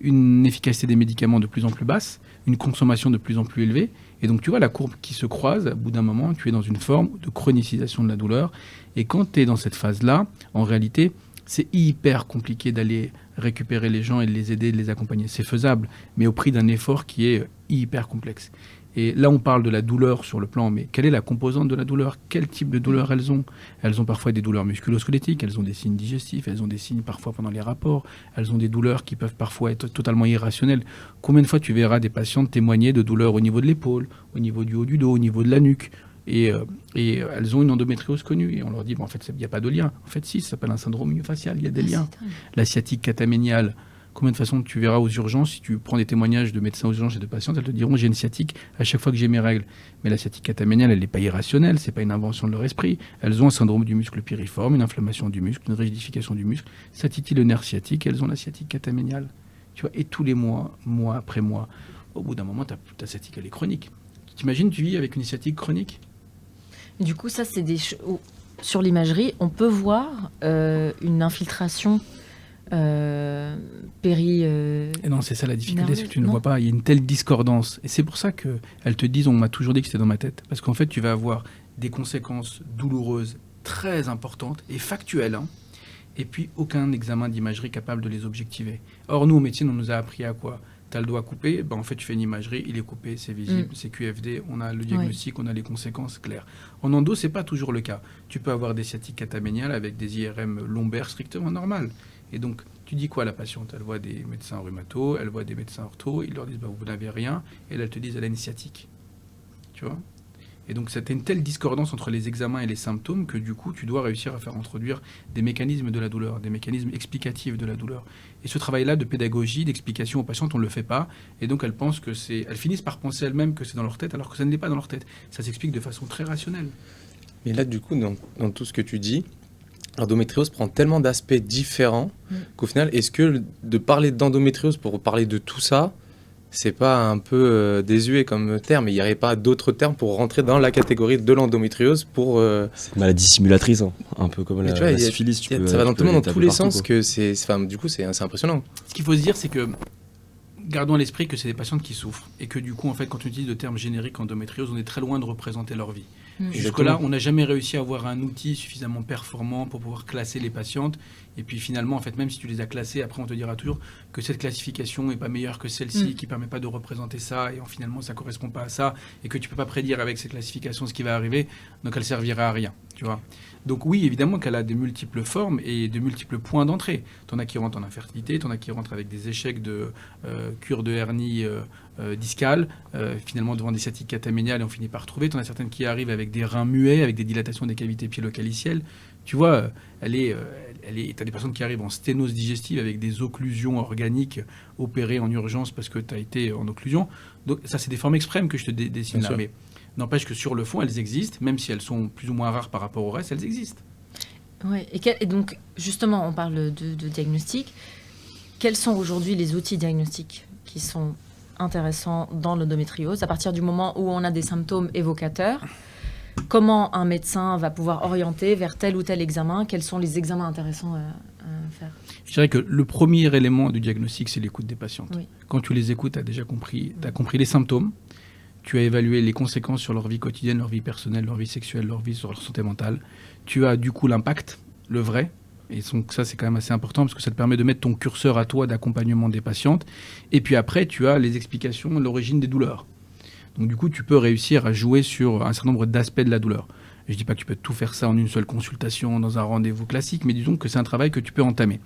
une efficacité des médicaments de plus en plus basse, une consommation de plus en plus élevée. Et donc, tu vois la courbe qui se croise. À bout d'un moment, tu es dans une forme de chronicisation de la douleur. Et quand tu es dans cette phase-là, en réalité, c'est hyper compliqué d'aller récupérer les gens et de les aider, de les accompagner. C'est faisable, mais au prix d'un effort qui est hyper complexe. Et là, on parle de la douleur sur le plan, mais quelle est la composante de la douleur ? Quel type de douleur elles ont ? Elles ont parfois des douleurs musculo-squelettiques, elles ont des signes digestifs, elles ont des signes parfois pendant les rapports, elles ont des douleurs qui peuvent parfois être totalement irrationnelles. Combien de fois tu verras des patientes témoigner de douleurs au niveau de l'épaule, au niveau du haut du dos, au niveau de la nuque ? Et elles ont une endométriose connue. Et on leur dit, en fait, il n'y a pas de lien. En fait, si, ça s'appelle un syndrome myofascial, il y a des liens. La sciatique cataméniale, combien de façons tu verras aux urgences, si tu prends des témoignages de médecins aux urgences et de patientes, elles te diront, j'ai une sciatique à chaque fois que j'ai mes règles. Mais la sciatique cataméniale, elle n'est pas irrationnelle, c'est pas une invention de leur esprit. Elles ont un syndrome du muscle piriforme, une inflammation du muscle, une rigidification du muscle. Ça titille le nerf sciatique, elles ont la sciatique cataméniale. Tu vois, et tous les mois, mois après mois, au bout d'un moment, ta sciatique, elle est chronique. T'imagines, tu vis avec une sciatique chronique ? Du coup, ça, c'est sur l'imagerie, on peut voir une infiltration Et non, c'est ça la difficulté, c'est que tu ne vois pas. Il y a une telle discordance. Et c'est pour ça qu'elles te disent, on m'a toujours dit que c'était dans ma tête. Parce qu'en fait, tu vas avoir des conséquences douloureuses très importantes et factuelles, hein, et puis aucun examen d'imagerie capable de les objectiver. Or, nous, en médecine, on nous a appris à quoi ? Tu as le doigt coupé, en fait, tu fais une imagerie, il est coupé, c'est visible, c'est QFD, on a le diagnostic, on a les conséquences claires. En endo, ce n'est pas toujours le cas. Tu peux avoir des sciatiques cataméniales avec des IRM lombaires strictement normales. Et donc, tu dis quoi à la patiente ? Elle voit des médecins rhumato, elle voit des médecins ortho, ils leur disent vous n'avez rien, et elles te disent elle a une sciatique. Tu vois ? Et donc, c'était une telle discordance entre les examens et les symptômes que du coup, tu dois réussir à faire introduire des mécanismes de la douleur, des mécanismes explicatifs de la douleur. Et ce travail-là de pédagogie, d'explication aux patientes, on ne le fait pas. Et donc, elles finissent par penser elles-mêmes que c'est dans leur tête, alors que ça n'est pas dans leur tête. Ça s'explique de façon très rationnelle. Mais là, du coup, dans tout ce que tu dis, l'endométriose prend tellement d'aspects différents qu'au final, est-ce que de parler d'endométriose pour parler de tout ça, c'est pas un peu désuet comme terme? Il n'y aurait pas d'autres termes pour rentrer dans la catégorie de l'endométriose pour... C'est une maladie simulatrice, hein. Un peu comme la syphilis. Ça va dans tous les sens, que du coup, c'est impressionnant. Ce qu'il faut se dire, c'est que gardons à l'esprit que c'est des patientes qui souffrent et que du coup, en fait, quand on utilise le terme générique endométriose, on est très loin de représenter leur vie. Jusque-là, on n'a jamais réussi à avoir un outil suffisamment performant pour pouvoir classer les patientes. Et puis finalement, en fait, même si tu les as classées, après on te dira toujours que cette classification n'est pas meilleure que celle-ci, qui ne permet pas de représenter ça, et finalement ça ne correspond pas à ça, et que tu ne peux pas prédire avec cette classification ce qui va arriver, donc elle ne servira à rien. Tu vois. Donc oui, évidemment qu'elle a de multiples formes et de multiples points d'entrée. T'en as qui rentrent en infertilité, t'en as qui rentrent avec des échecs de cure de hernie discale, finalement devant des sciatiques cataméniales et on finit par retrouver. T'en as certaines qui arrivent avec des reins muets, avec des dilatations des cavités piélo-calicielles. Tu vois, t'as des personnes qui arrivent en sténose digestive avec des occlusions organiques opérées en urgence parce que t'as été en occlusion. Donc ça, c'est des formes extrêmes que je te dessine là. Mais n'empêche que sur le fond, elles existent, même si elles sont plus ou moins rares par rapport au reste, elles existent. Ouais, et donc, justement, on parle de diagnostic. Quels sont aujourd'hui les outils diagnostiques qui sont intéressants dans l'endométriose à partir du moment où on a des symptômes évocateurs? Comment un médecin va pouvoir orienter vers tel ou tel examen? Quels sont les examens intéressants à faire? Je dirais que le premier élément du diagnostic, c'est l'écoute des patientes. Oui. Quand tu les écoutes, tu as déjà compris les symptômes. Tu as évalué les conséquences sur leur vie quotidienne, leur vie personnelle, leur vie sexuelle, leur vie sur leur santé mentale. Tu as du coup l'impact, le vrai. Et donc ça, c'est quand même assez important parce que ça te permet de mettre ton curseur à toi d'accompagnement des patientes. Et puis après, tu as les explications, l'origine des douleurs. Donc du coup, tu peux réussir à jouer sur un certain nombre d'aspects de la douleur. Je ne dis pas que tu peux tout faire ça en une seule consultation dans un rendez-vous classique, mais disons que c'est un travail que tu peux entamer.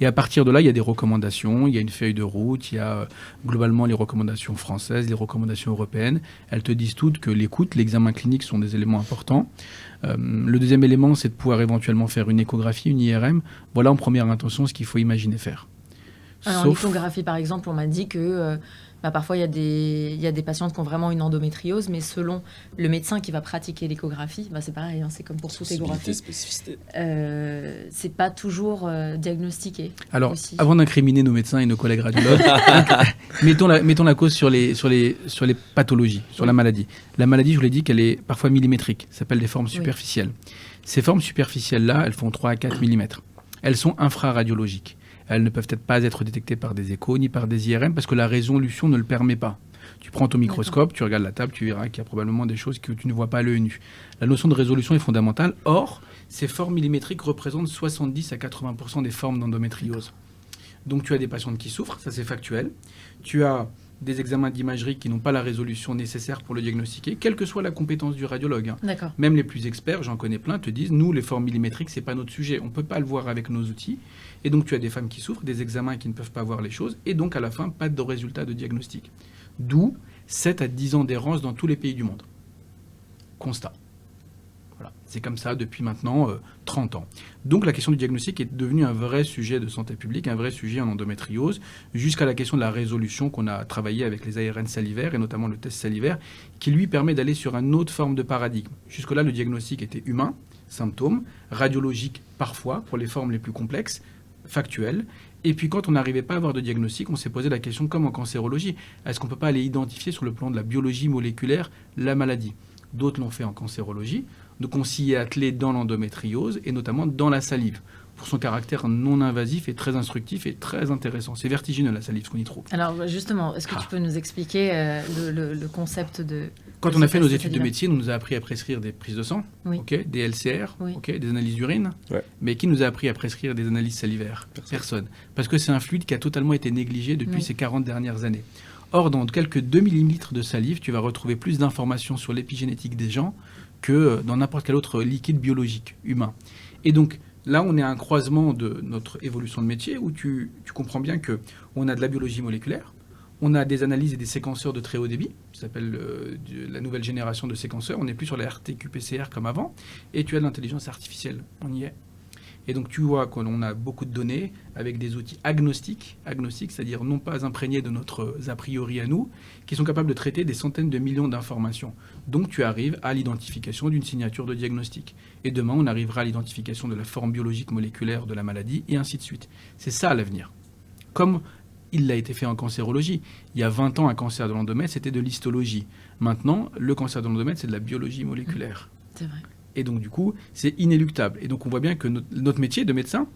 Et à partir de là, il y a des recommandations, il y a une feuille de route, il y a globalement les recommandations françaises, les recommandations européennes. Elles te disent toutes que l'écoute, l'examen clinique sont des éléments importants. Le deuxième élément, c'est de pouvoir éventuellement faire une échographie, une IRM. Voilà en première intention ce qu'il faut imaginer faire. Alors, en échographie, par exemple, on m'a dit que parfois, il y a des patientes qui ont vraiment une endométriose, mais selon le médecin qui va pratiquer l'échographie, c'est pareil, c'est comme pour toute échographie. Spécificité. C'est pas toujours diagnostiqué. Alors, aussi. Avant d'incriminer nos médecins et nos collègues radiologues, mettons la cause sur les pathologies, sur la maladie. La maladie, je vous l'ai dit, qu'elle est parfois millimétrique. Ça s'appelle des formes superficielles. Ces formes superficielles-là, elles font 3 à 4 mm. Elles sont infraradiologiques. Elles ne peuvent peut-être pas être détectées par des échos ni par des IRM parce que la résolution ne le permet pas. Tu prends ton microscope, tu regardes la table, tu verras qu'il y a probablement des choses que tu ne vois pas à l'œil nu. La notion de résolution est fondamentale. Or, ces formes millimétriques représentent 70 à 80% des formes d'endométriose. Donc tu as des patientes qui souffrent, ça c'est factuel. Tu as des examens d'imagerie qui n'ont pas la résolution nécessaire pour le diagnostiquer, quelle que soit la compétence du radiologue. D'accord. Même les plus experts, j'en connais plein, te disent, nous, les formes millimétriques, c'est pas notre sujet. On ne peut pas le voir avec nos outils. Et donc, tu as des femmes qui souffrent, des examens qui ne peuvent pas voir les choses, et donc, à la fin, pas de résultat de diagnostic. D'où 7 à 10 ans d'errance dans tous les pays du monde. Constat. Voilà. C'est comme ça depuis maintenant 30 ans. Donc la question du diagnostic est devenue un vrai sujet de santé publique, un vrai sujet en endométriose, jusqu'à la question de la résolution qu'on a travaillé avec les ARN salivaires, et notamment le test salivaire, qui lui permet d'aller sur une autre forme de paradigme. Jusque-là, le diagnostic était humain, symptômes, radiologique parfois, pour les formes les plus complexes, factuelles. Et puis quand on n'arrivait pas à avoir de diagnostic, on s'est posé la question, comme en cancérologie, est-ce qu'on ne peut pas aller identifier sur le plan de la biologie moléculaire la maladie ? D'autres l'ont fait en cancérologie. Donc on s'y est attelé dans l'endométriose et notamment dans la salive, pour son caractère non invasif et très instructif et très intéressant. C'est vertigineux la salive, ce qu'on y trouve. Alors justement, est-ce que tu peux nous expliquer le concept de... Quand on a fait nos études de médecine, on nous a appris à prescrire des prises de sang, des LCR, des analyses d'urine, mais qui nous a appris à prescrire des analyses salivaires ? Personne. Parce que c'est un fluide qui a totalement été négligé depuis ces 40 dernières années. Or, dans quelques 2 millilitres de salive, tu vas retrouver plus d'informations sur l'épigénétique des gens que dans n'importe quel autre liquide biologique humain. Et donc, là, on est à un croisement de notre évolution de métier où tu comprends bien qu'on a de la biologie moléculaire, on a des analyses et des séquenceurs de très haut débit, ça s'appelle la nouvelle génération de séquenceurs, on n'est plus sur la RTQ-PCR comme avant, et tu as de l'intelligence artificielle, on y est. Et donc tu vois qu'on a beaucoup de données avec des outils agnostiques, c'est-à-dire non pas imprégnés de notre a priori à nous, qui sont capables de traiter des centaines de millions d'informations. Donc tu arrives à l'identification d'une signature de diagnostic. Et demain, on arrivera à l'identification de la forme biologique moléculaire de la maladie, et ainsi de suite. C'est ça l'avenir. Comme il l'a été fait en cancérologie. Il y a 20 ans, un cancer de l'endomètre, c'était de l'histologie. Maintenant, le cancer de l'endomètre, c'est de la biologie moléculaire. C'est vrai. Et donc, du coup, c'est inéluctable. Et donc, on voit bien que notre métier de médecin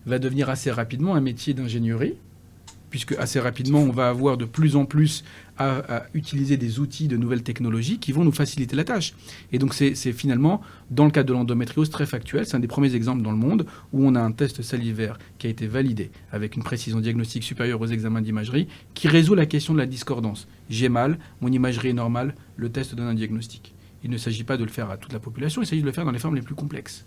va devenir assez rapidement un métier d'ingénierie, puisque assez rapidement, on va avoir de plus en plus à utiliser des outils de nouvelles technologies qui vont nous faciliter la tâche. Et donc, c'est finalement, dans le cadre de l'endométriose, très factuel. C'est un des premiers exemples dans le monde où on a un test salivaire qui a été validé avec une précision diagnostique supérieure aux examens d'imagerie qui résout la question de la discordance. J'ai mal, mon imagerie est normale, le test donne un diagnostic. Il ne s'agit pas de le faire à toute la population, il s'agit de le faire dans les formes les plus complexes.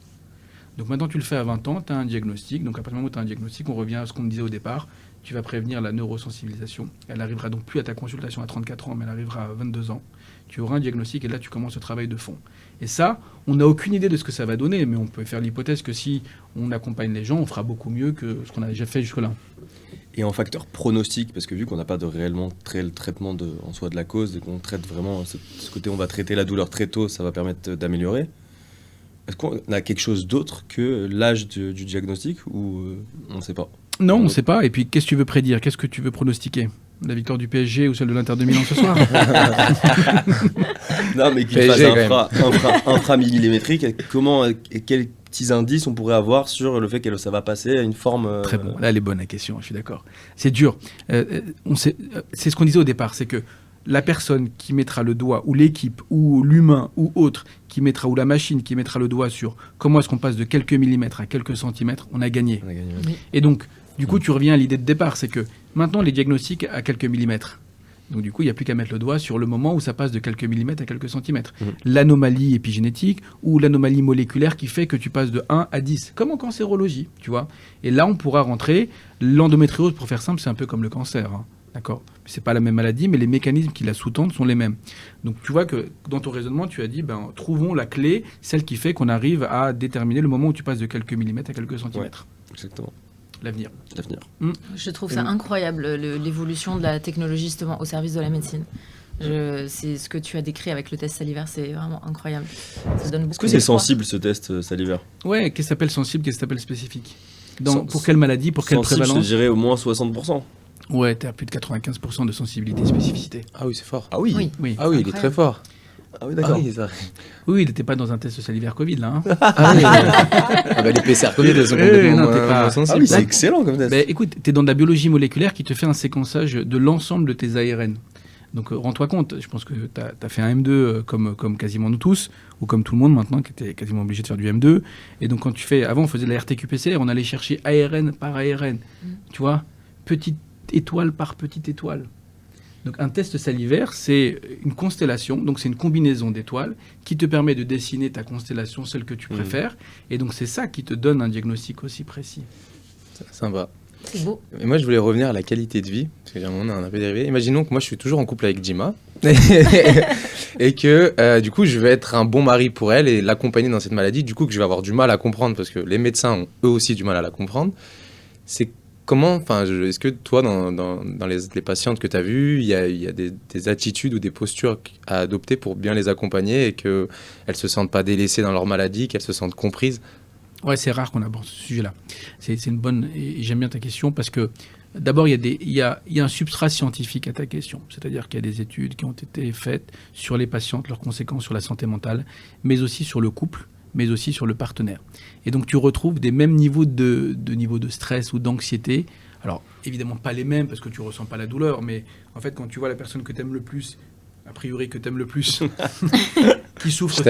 Donc maintenant, tu le fais à 20 ans, tu as un diagnostic. Donc à partir du moment où tu as un diagnostic, on revient à ce qu'on disait au départ. Tu vas prévenir la neurosensibilisation. Elle arrivera donc plus à ta consultation à 34 ans, mais elle arrivera à 22 ans. Tu auras un diagnostic et là, tu commences le travail de fond. Et ça, on n'a aucune idée de ce que ça va donner, mais on peut faire l'hypothèse que si on accompagne les gens, on fera beaucoup mieux que ce qu'on a déjà fait jusque-là. Et en facteur pronostic, parce que vu qu'on n'a pas de réellement le traitement en soi de la cause, et qu'on traite vraiment ce côté, on va traiter la douleur très tôt, ça va permettre d'améliorer. Est-ce qu'on a quelque chose d'autre que l'âge du diagnostic ou on ne sait pas? Non, on ne sait pas. Et puis, qu'est-ce que tu veux prédire? Qu'est-ce que tu veux pronostiquer? La victoire du PSG ou celle de l'Inter de Milan ce soir? Non, mais qu'il fasse inframillimétrique, comment et quels petits indices on pourrait avoir sur le fait que ça va passer à une forme... Très bon. Là, elle est bonne, la question, je suis d'accord. C'est dur. C'est ce qu'on disait au départ, c'est que la personne qui mettra le doigt, ou l'équipe, ou l'humain, ou autre, qui mettra, ou la machine qui mettra le doigt sur comment est-ce qu'on passe de quelques millimètres à quelques centimètres, on a gagné. Oui. Et donc, du coup, tu reviens à l'idée de départ, c'est que maintenant, les diagnostics à quelques millimètres, Donc du coup, il n'y a plus qu'à mettre le doigt sur le moment où ça passe de quelques millimètres à quelques centimètres. L'anomalie épigénétique ou l'anomalie moléculaire qui fait que tu passes de 1 à 10, comme en cancérologie, tu vois. Et là, on pourra rentrer. L'endométriose, pour faire simple, c'est un peu comme le cancer, hein. D'accord ? C'est pas la même maladie, mais les mécanismes qui la sous-tendent sont les mêmes. Donc tu vois que dans ton raisonnement, tu as dit, trouvons la clé, celle qui fait qu'on arrive à déterminer le moment où tu passes de quelques millimètres à quelques centimètres. Ouais, exactement. L'avenir. Je trouve ça incroyable, l'évolution de la technologie justement au service de la médecine. C'est ce que tu as décrit avec le test salivaire, c'est vraiment incroyable. Ça donne beaucoup Est-ce que c'est sensible ce test salivaire ? Ouais, qu'est-ce qui s'appelle sensible, qu'est-ce qui s'appelle spécifique ? Pour quelle maladie, pour quelle sensible, prévalence ? je dirais au moins 60%. Ouais, t'es à plus de 95% de sensibilité et spécificité. Ah oui, c'est fort. Ah oui. Oui. Ah oui, il est très fort. Ah oui, d'accord. Ah oui, ça... Oui, il n'était pas dans un test salivaire Covid, là. Hein. Ah oui. Ah bah, les PCR Covid, elles sont complètement non, t'es pas- moins sensibles. Ah oui, c'est excellent comme test. Ben, écoute, tu es dans de la biologie moléculaire qui te fait un séquençage de l'ensemble de tes ARN. Donc rends-toi compte, je pense que tu as fait un M2 comme quasiment nous tous, ou comme tout le monde maintenant, qui était quasiment obligé de faire du M2. Et donc quand tu fais, avant on faisait de la RTQ-PCR, on allait chercher ARN par ARN. Tu vois, petite étoile par petite étoile. Donc un test salivaire, c'est une constellation, donc c'est une combinaison d'étoiles qui te permet de dessiner ta constellation, celle que tu préfères. Et donc c'est ça qui te donne un diagnostic aussi précis. Sympa. C'est beau. Et moi, je voulais revenir à la qualité de vie, parce qu'à un moment, on a un peu dérivé. Imaginons que moi, je suis toujours en couple avec Jima, et que, du coup, je vais être un bon mari pour elle et l'accompagner dans cette maladie. Du coup, que je vais avoir du mal à comprendre, parce que les médecins ont eux aussi du mal à la comprendre. C'est comment, est-ce que toi, dans les patientes que tu as vues, il y a des attitudes ou des postures à adopter pour bien les accompagner et qu'elles ne se sentent pas délaissées dans leur maladie, qu'elles se sentent comprises ? Ouais, c'est rare qu'on aborde ce sujet-là. C'est une bonne... Et j'aime bien ta question parce que, d'abord, il y a un substrat scientifique à ta question. C'est-à-dire qu'il y a des études qui ont été faites sur les patientes, leurs conséquences sur la santé mentale, mais aussi sur le couple, mais aussi sur le partenaire. Et donc, tu retrouves des mêmes niveaux de stress ou d'anxiété. Alors, évidemment, pas les mêmes parce que tu ressens pas la douleur, mais en fait, quand tu vois la personne que tu aimes le plus, a priori que tu aimes le plus, qui souffre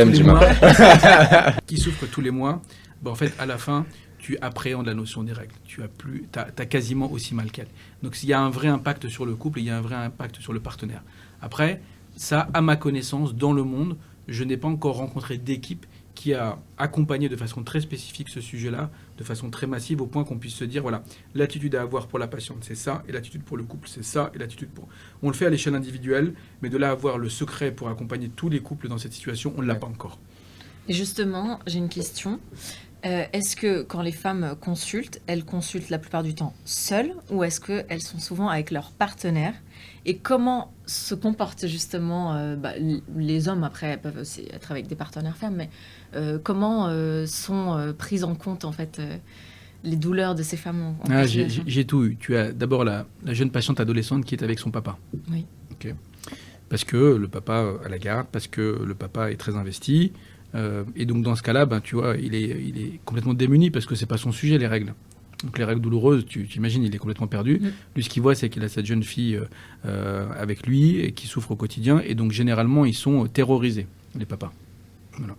tous les mois, en fait, à la fin, tu appréhendes la notion des règles. Tu as quasiment aussi mal qu'elle. Donc, il y a un vrai impact sur le couple et il y a un vrai impact sur le partenaire. Après, ça, à ma connaissance, dans le monde, je n'ai pas encore rencontré d'équipe qui a accompagné de façon très spécifique ce sujet-là, de façon très massive, au point qu'on puisse se dire, voilà, l'attitude à avoir pour la patiente, c'est ça, et l'attitude pour le couple, c'est ça, et l'attitude pour... On le fait à l'échelle individuelle, mais de là avoir le secret pour accompagner tous les couples dans cette situation, on ne l'a pas encore. Et justement, j'ai une question. Est-ce que quand les femmes consultent, elles consultent la plupart du temps seules ou est-ce qu'elles sont souvent avec leur partenaire ? Et comment se comportent justement les hommes, après, peuvent aussi être avec des partenaires femmes, mais comment sont prises en compte en fait les douleurs de ces femmes J'ai tout eu. Tu as d'abord la jeune patiente adolescente qui est avec son papa. Oui. Okay. Parce que le papa a la garde, parce que le papa est très investi. Et donc dans ce cas-là, tu vois, il est complètement démuni parce que c'est pas son sujet, les règles. Donc les règles douloureuses, tu t'imagines, il est complètement perdu. Lui, ce qu'il voit, c'est qu'il a cette jeune fille avec lui et qui souffre au quotidien. Et donc généralement, ils sont terrorisés, les papas. Voilà.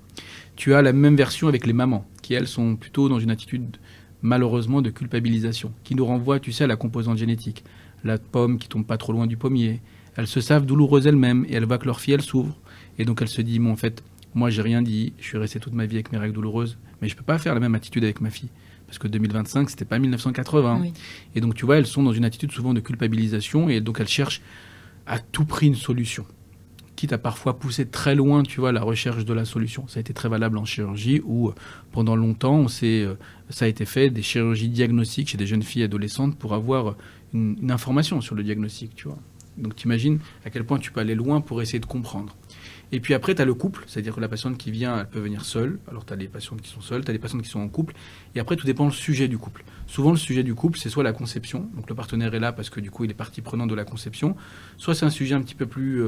Tu as la même version avec les mamans, qui elles sont plutôt dans une attitude malheureusement de culpabilisation, qui nous renvoie, tu sais, à la composante génétique. La pomme qui tombe pas trop loin du pommier. Elles se savent douloureuses elles-mêmes et elles voient que leur fille, elle souffre. Et donc elle se dit, en fait, moi, j'ai rien dit, je suis resté toute ma vie avec mes règles douloureuses, mais je peux pas faire la même attitude avec ma fille. Parce que 2025, c'était pas 1980. Oui. Et donc, tu vois, elles sont dans une attitude souvent de culpabilisation et donc elles cherchent à tout prix une solution. Quitte à parfois pousser très loin, tu vois, la recherche de la solution. Ça a été très valable en chirurgie où, pendant longtemps, ça a été fait des chirurgies diagnostiques chez des jeunes filles adolescentes pour avoir une information sur le diagnostic, tu vois. Donc, t'imagines à quel point tu peux aller loin pour essayer de comprendre. Et puis après, tu as le couple, c'est-à-dire que la patiente qui vient, elle peut venir seule. Alors, tu as les patientes qui sont seules, tu as les patientes qui sont en couple. Et après, tout dépend du sujet du couple. Souvent, le sujet du couple, c'est soit la conception. Donc, le partenaire est là parce que, du coup, il est partie prenante de la conception. Soit c'est un sujet un petit peu plus,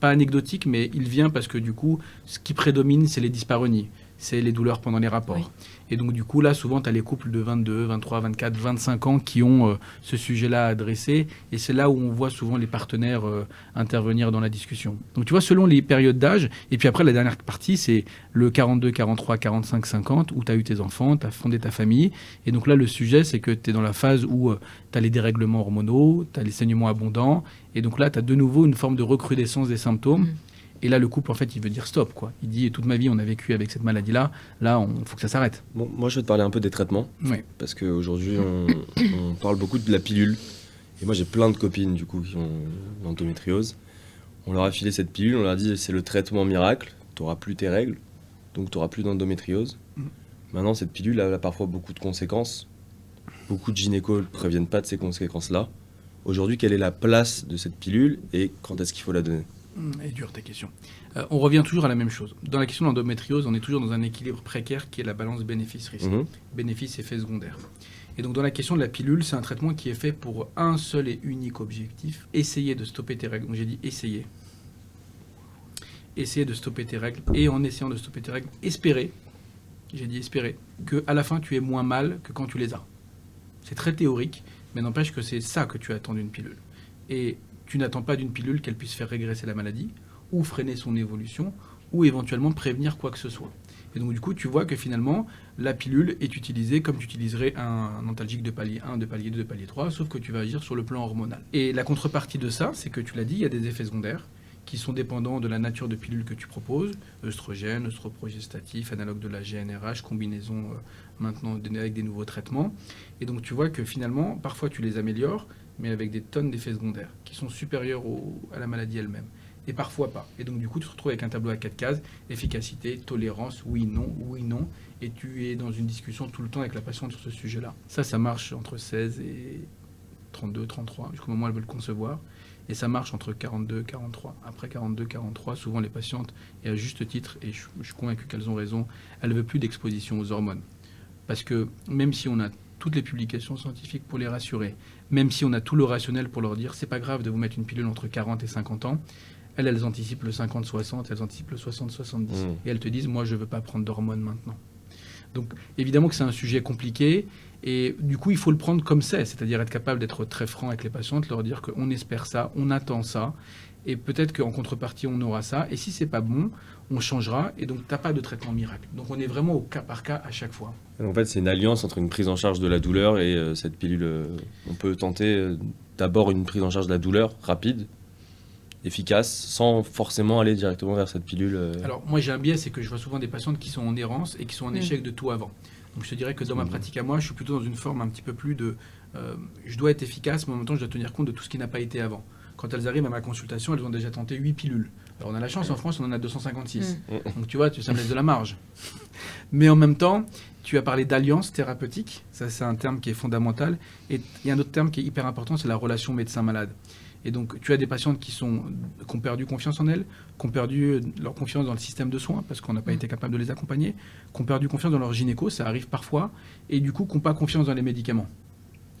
pas anecdotique, mais il vient parce que, du coup, ce qui prédomine, c'est les dyspareunies. c'est les douleurs pendant les rapports. Oui. Et donc, du coup, là, souvent, tu as les couples de 22, 23, 24, 25 ans qui ont ce sujet-là à adresser. Et c'est là où on voit souvent les partenaires intervenir dans la discussion. Donc, tu vois, selon les périodes d'âge, et puis après, la dernière partie, c'est le 42, 43, 45, 50, où tu as eu tes enfants, tu as fondé ta famille. Et donc là, le sujet, c'est que tu es dans la phase où tu as les dérèglements hormonaux, tu as les saignements abondants. Et donc là, tu as de nouveau une forme de recrudescence des symptômes. Et là, le couple, en fait, il veut dire stop, quoi. Il dit, toute ma vie, on a vécu avec cette maladie-là. Là, il faut que ça s'arrête. Bon, moi, je vais te parler un peu des traitements. Oui. Parce qu'aujourd'hui, on parle beaucoup de la pilule. Et moi, j'ai plein de copines, du coup, qui ont l'endométriose. On leur a filé cette pilule, on leur a dit, c'est le traitement miracle. Tu n'auras plus tes règles, donc tu n'auras plus d'endométriose. Maintenant, cette pilule, elle a parfois beaucoup de conséquences. Beaucoup de gynécos ne préviennent pas de ces conséquences-là. Aujourd'hui, quelle est la place de cette pilule et quand est-ce qu'il faut la donner ? Elle est dure ta question. On revient toujours à la même chose. Dans la question de l'endométriose, on est toujours dans un équilibre précaire qui est la balance bénéfice-risque. Bénéfice et effet secondaire. Et donc dans la question de la pilule, c'est un traitement qui est fait pour un seul et unique objectif, essayer de stopper tes règles. Donc j'ai dit essayer. Essayer de stopper tes règles. Et en essayant de stopper tes règles, espérer, j'ai dit espérer, qu'à la fin tu aies moins mal que quand tu les as. C'est très théorique, mais n'empêche que c'est ça que tu attends d'une pilule. Et tu n'attends pas d'une pilule qu'elle puisse faire régresser la maladie, ou freiner son évolution, ou éventuellement prévenir quoi que ce soit. Et donc du coup, tu vois que finalement, la pilule est utilisée comme tu utiliserais un antalgique de palier 1, de palier 2, de palier 3, sauf que tu vas agir sur le plan hormonal. Et la contrepartie de ça, c'est que tu l'as dit, il y a des effets secondaires qui sont dépendants de la nature de pilule que tu proposes, œstrogène, œstroprogestatif, analogue de la GnRH, combinaison maintenant avec des nouveaux traitements. Et donc tu vois que finalement, parfois tu les améliores, mais avec des tonnes d'effets secondaires qui sont supérieurs à la maladie elle-même. Et parfois pas. Et donc du coup, tu te retrouves avec un tableau à 4 cases, efficacité, tolérance, oui, non, et tu es dans une discussion tout le temps avec la patiente sur ce sujet-là. Ça marche entre 16 et 32, 33, jusqu'au moment où elles veulent concevoir. Et ça marche entre 42 et 43. Après 42, 43, souvent les patientes, et à juste titre, et je suis convaincu qu'elles ont raison, elles ne veulent plus d'exposition aux hormones. Parce que même si on a toutes les publications scientifiques pour les rassurer, même si on a tout le rationnel pour leur dire c'est pas grave de vous mettre une pilule entre 40 et 50 ans, elles anticipent le 50-60, elles anticipent le 60-70. Et elles te disent moi je veux pas prendre d'hormones maintenant. Donc évidemment que c'est un sujet compliqué et du coup il faut le prendre comme c'est-à-dire être capable d'être très franc avec les patientes, leur dire qu'on espère ça, on attend ça et peut-être qu'en contrepartie on aura ça et si c'est pas bon, on changera et donc t'as pas de traitement miracle. Donc on est vraiment au cas par cas à chaque fois. En fait c'est une alliance entre une prise en charge de la douleur et cette pilule. On peut tenter d'abord une prise en charge de la douleur rapide, efficace, sans forcément aller directement vers cette pilule. Alors moi j'ai un biais, c'est que je vois souvent des patientes qui sont en errance et qui sont en échec de tout avant. Donc je te dirais que dans ma pratique à moi, je suis plutôt dans une forme un petit peu plus de... je dois être efficace, mais en même temps je dois tenir compte de tout ce qui n'a pas été avant. Quand elles arrivent à ma consultation, elles ont déjà tenté 8 pilules. Alors on a la chance, en France on en a 256. Donc tu vois, ça me laisse de la marge. Mais en même temps, tu as parlé d'alliance thérapeutique, ça c'est un terme qui est fondamental. Et il y a un autre terme qui est hyper important, c'est la relation médecin-malade. Et donc, tu as des patientes qui ont perdu confiance en elles, qui ont perdu leur confiance dans le système de soins parce qu'on n'a pas été capable de les accompagner, qui ont perdu confiance dans leur gynéco, ça arrive parfois, et du coup, qui n'ont pas confiance dans les médicaments.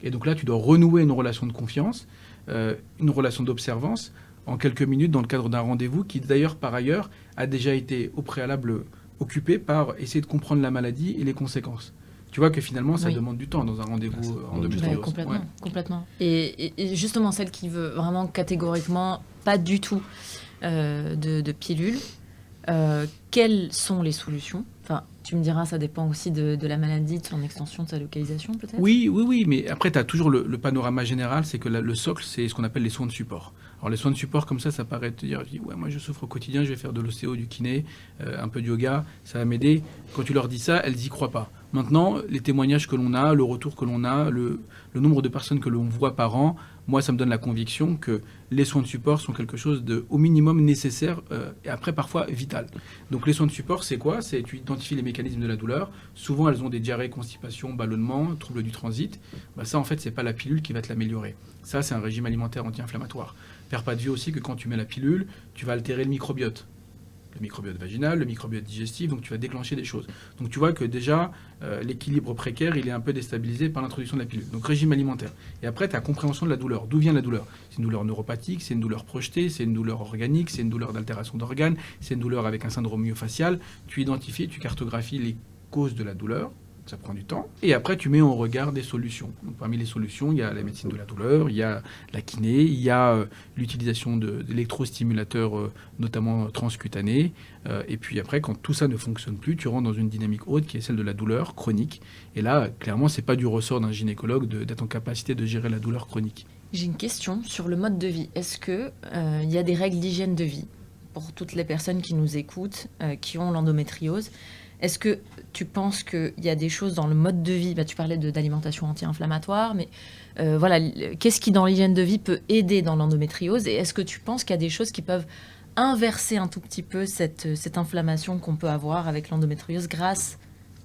Et donc là, tu dois renouer une relation de confiance, une relation d'observance, en quelques minutes dans le cadre d'un rendez-vous qui, d'ailleurs, par ailleurs, a déjà été au préalable occupé par essayer de comprendre la maladie et les conséquences. Tu vois que finalement, ça demande du temps dans un rendez-vous endométriose. Complètement. Et justement, celle qui veut vraiment catégoriquement pas du tout de pilule, quelles sont les solutions ? Enfin, tu me diras, ça dépend aussi de la maladie, de son extension, de sa localisation peut-être ? Oui, mais après, tu as toujours le panorama général, c'est que le socle, c'est ce qu'on appelle les soins de support. Alors les soins de support, comme ça paraît te dire, ouais, moi je souffre au quotidien, je vais faire de l'ostéo, du kiné, un peu de yoga, ça va m'aider. Quand tu leur dis ça, elles n'y croient pas. Maintenant, les témoignages que l'on a, le retour que l'on a, le nombre de personnes que l'on voit par an, moi ça me donne la conviction que les soins de support sont quelque chose de au minimum nécessaire et après parfois vital. Donc les soins de support, c'est quoi ? C'est tu identifies les mécanismes de la douleur. Souvent elles ont des diarrhées, constipation, ballonnement, troubles du transit. Ça en fait c'est pas la pilule qui va te l'améliorer. Ça c'est un régime alimentaire anti-inflammatoire. Perds pas de vue aussi que quand tu mets la pilule, tu vas altérer le microbiote. le microbiote vaginal, le microbiote digestif, donc tu vas déclencher des choses. Donc tu vois que déjà, l'équilibre précaire, il est un peu déstabilisé par l'introduction de la pilule. Donc régime alimentaire. Et après, ta compréhension de la douleur. D'où vient la douleur? C'est une douleur neuropathique, c'est une douleur projetée, c'est une douleur organique, c'est une douleur d'altération d'organes, c'est une douleur avec un syndrome myofacial. Tu identifies, tu cartographies les causes de la douleur. Ça prend du temps. Et après, tu mets en regard des solutions. Donc, parmi les solutions, il y a la médecine de la douleur, il y a la kiné, il y a l'utilisation d'électrostimulateurs, notamment transcutanés. Et puis après, quand tout ça ne fonctionne plus, tu rentres dans une dynamique haute qui est celle de la douleur chronique. Et là, clairement, c'est pas du ressort d'un gynécologue d'être en capacité de gérer la douleur chronique. J'ai une question sur le mode de vie. Est-ce qu'il y a des règles d'hygiène de vie pour toutes les personnes qui nous écoutent, qui ont l'endométriose? Est-ce que tu penses qu'il y a des choses dans le mode de vie, tu parlais d'alimentation anti-inflammatoire, mais voilà, qu'est-ce qui dans l'hygiène de vie peut aider dans l'endométriose? Et est-ce que tu penses qu'il y a des choses qui peuvent inverser un tout petit peu cette inflammation qu'on peut avoir avec l'endométriose grâce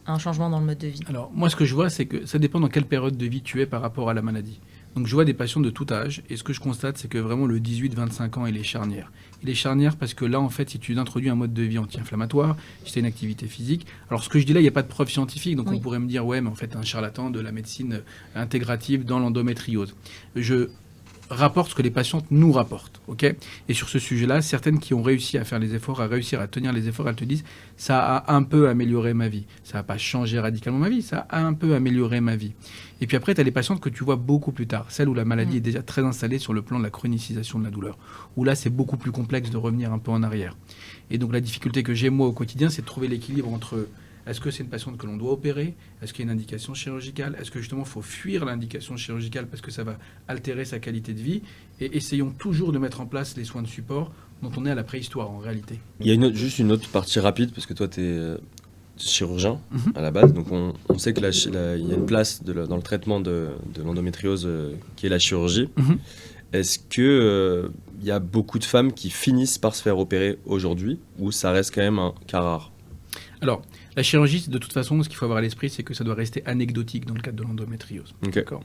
à un changement dans le mode de vie? Alors, moi, ce que je vois, c'est que ça dépend dans quelle période de vie tu es par rapport à la maladie. Donc, je vois des patients de tout âge, et ce que je constate, c'est que vraiment le 18-25 ans, il est charnière. Il est charnière parce que là, en fait, si tu introduis un mode de vie anti-inflammatoire, si tu as une activité physique, alors ce que je dis là, il n'y a pas de preuve scientifique, donc oui. On pourrait me dire, ouais, mais en fait, un charlatan de la médecine intégrative dans l'endométriose. Je rapporte ce que les patientes nous rapportent, ok? Et sur ce sujet-là, certaines qui ont réussi à faire les efforts, à réussir à tenir les efforts, elles te disent, ça a un peu amélioré ma vie. Ça n'a pas changé radicalement ma vie, ça a un peu amélioré ma vie. Et puis après, tu as les patientes que tu vois beaucoup plus tard, celles où la maladie est déjà très installée sur le plan de la chronicisation de la douleur, où là, c'est beaucoup plus complexe de revenir un peu en arrière. Et donc, la difficulté que j'ai, moi, au quotidien, c'est de trouver l'équilibre entre est-ce que c'est une patiente que l'on doit opérer? Est-ce qu'il y a une indication chirurgicale? Est-ce que justement, il faut fuir l'indication chirurgicale parce que ça va altérer sa qualité de vie? Et essayons toujours de mettre en place les soins de support dont on est à la préhistoire, en réalité. Il y a juste une autre partie rapide, parce que toi, tu es chirurgien à la base, donc on sait qu'il y a une place dans le traitement de l'endométriose qui est la chirurgie. Est-ce que il y a beaucoup de femmes qui finissent par se faire opérer aujourd'hui, ou ça reste quand même un cas rare? Alors, la chirurgie, de toute façon, ce qu'il faut avoir à l'esprit, c'est que ça doit rester anecdotique dans le cadre de l'endométriose. Okay. D'accord.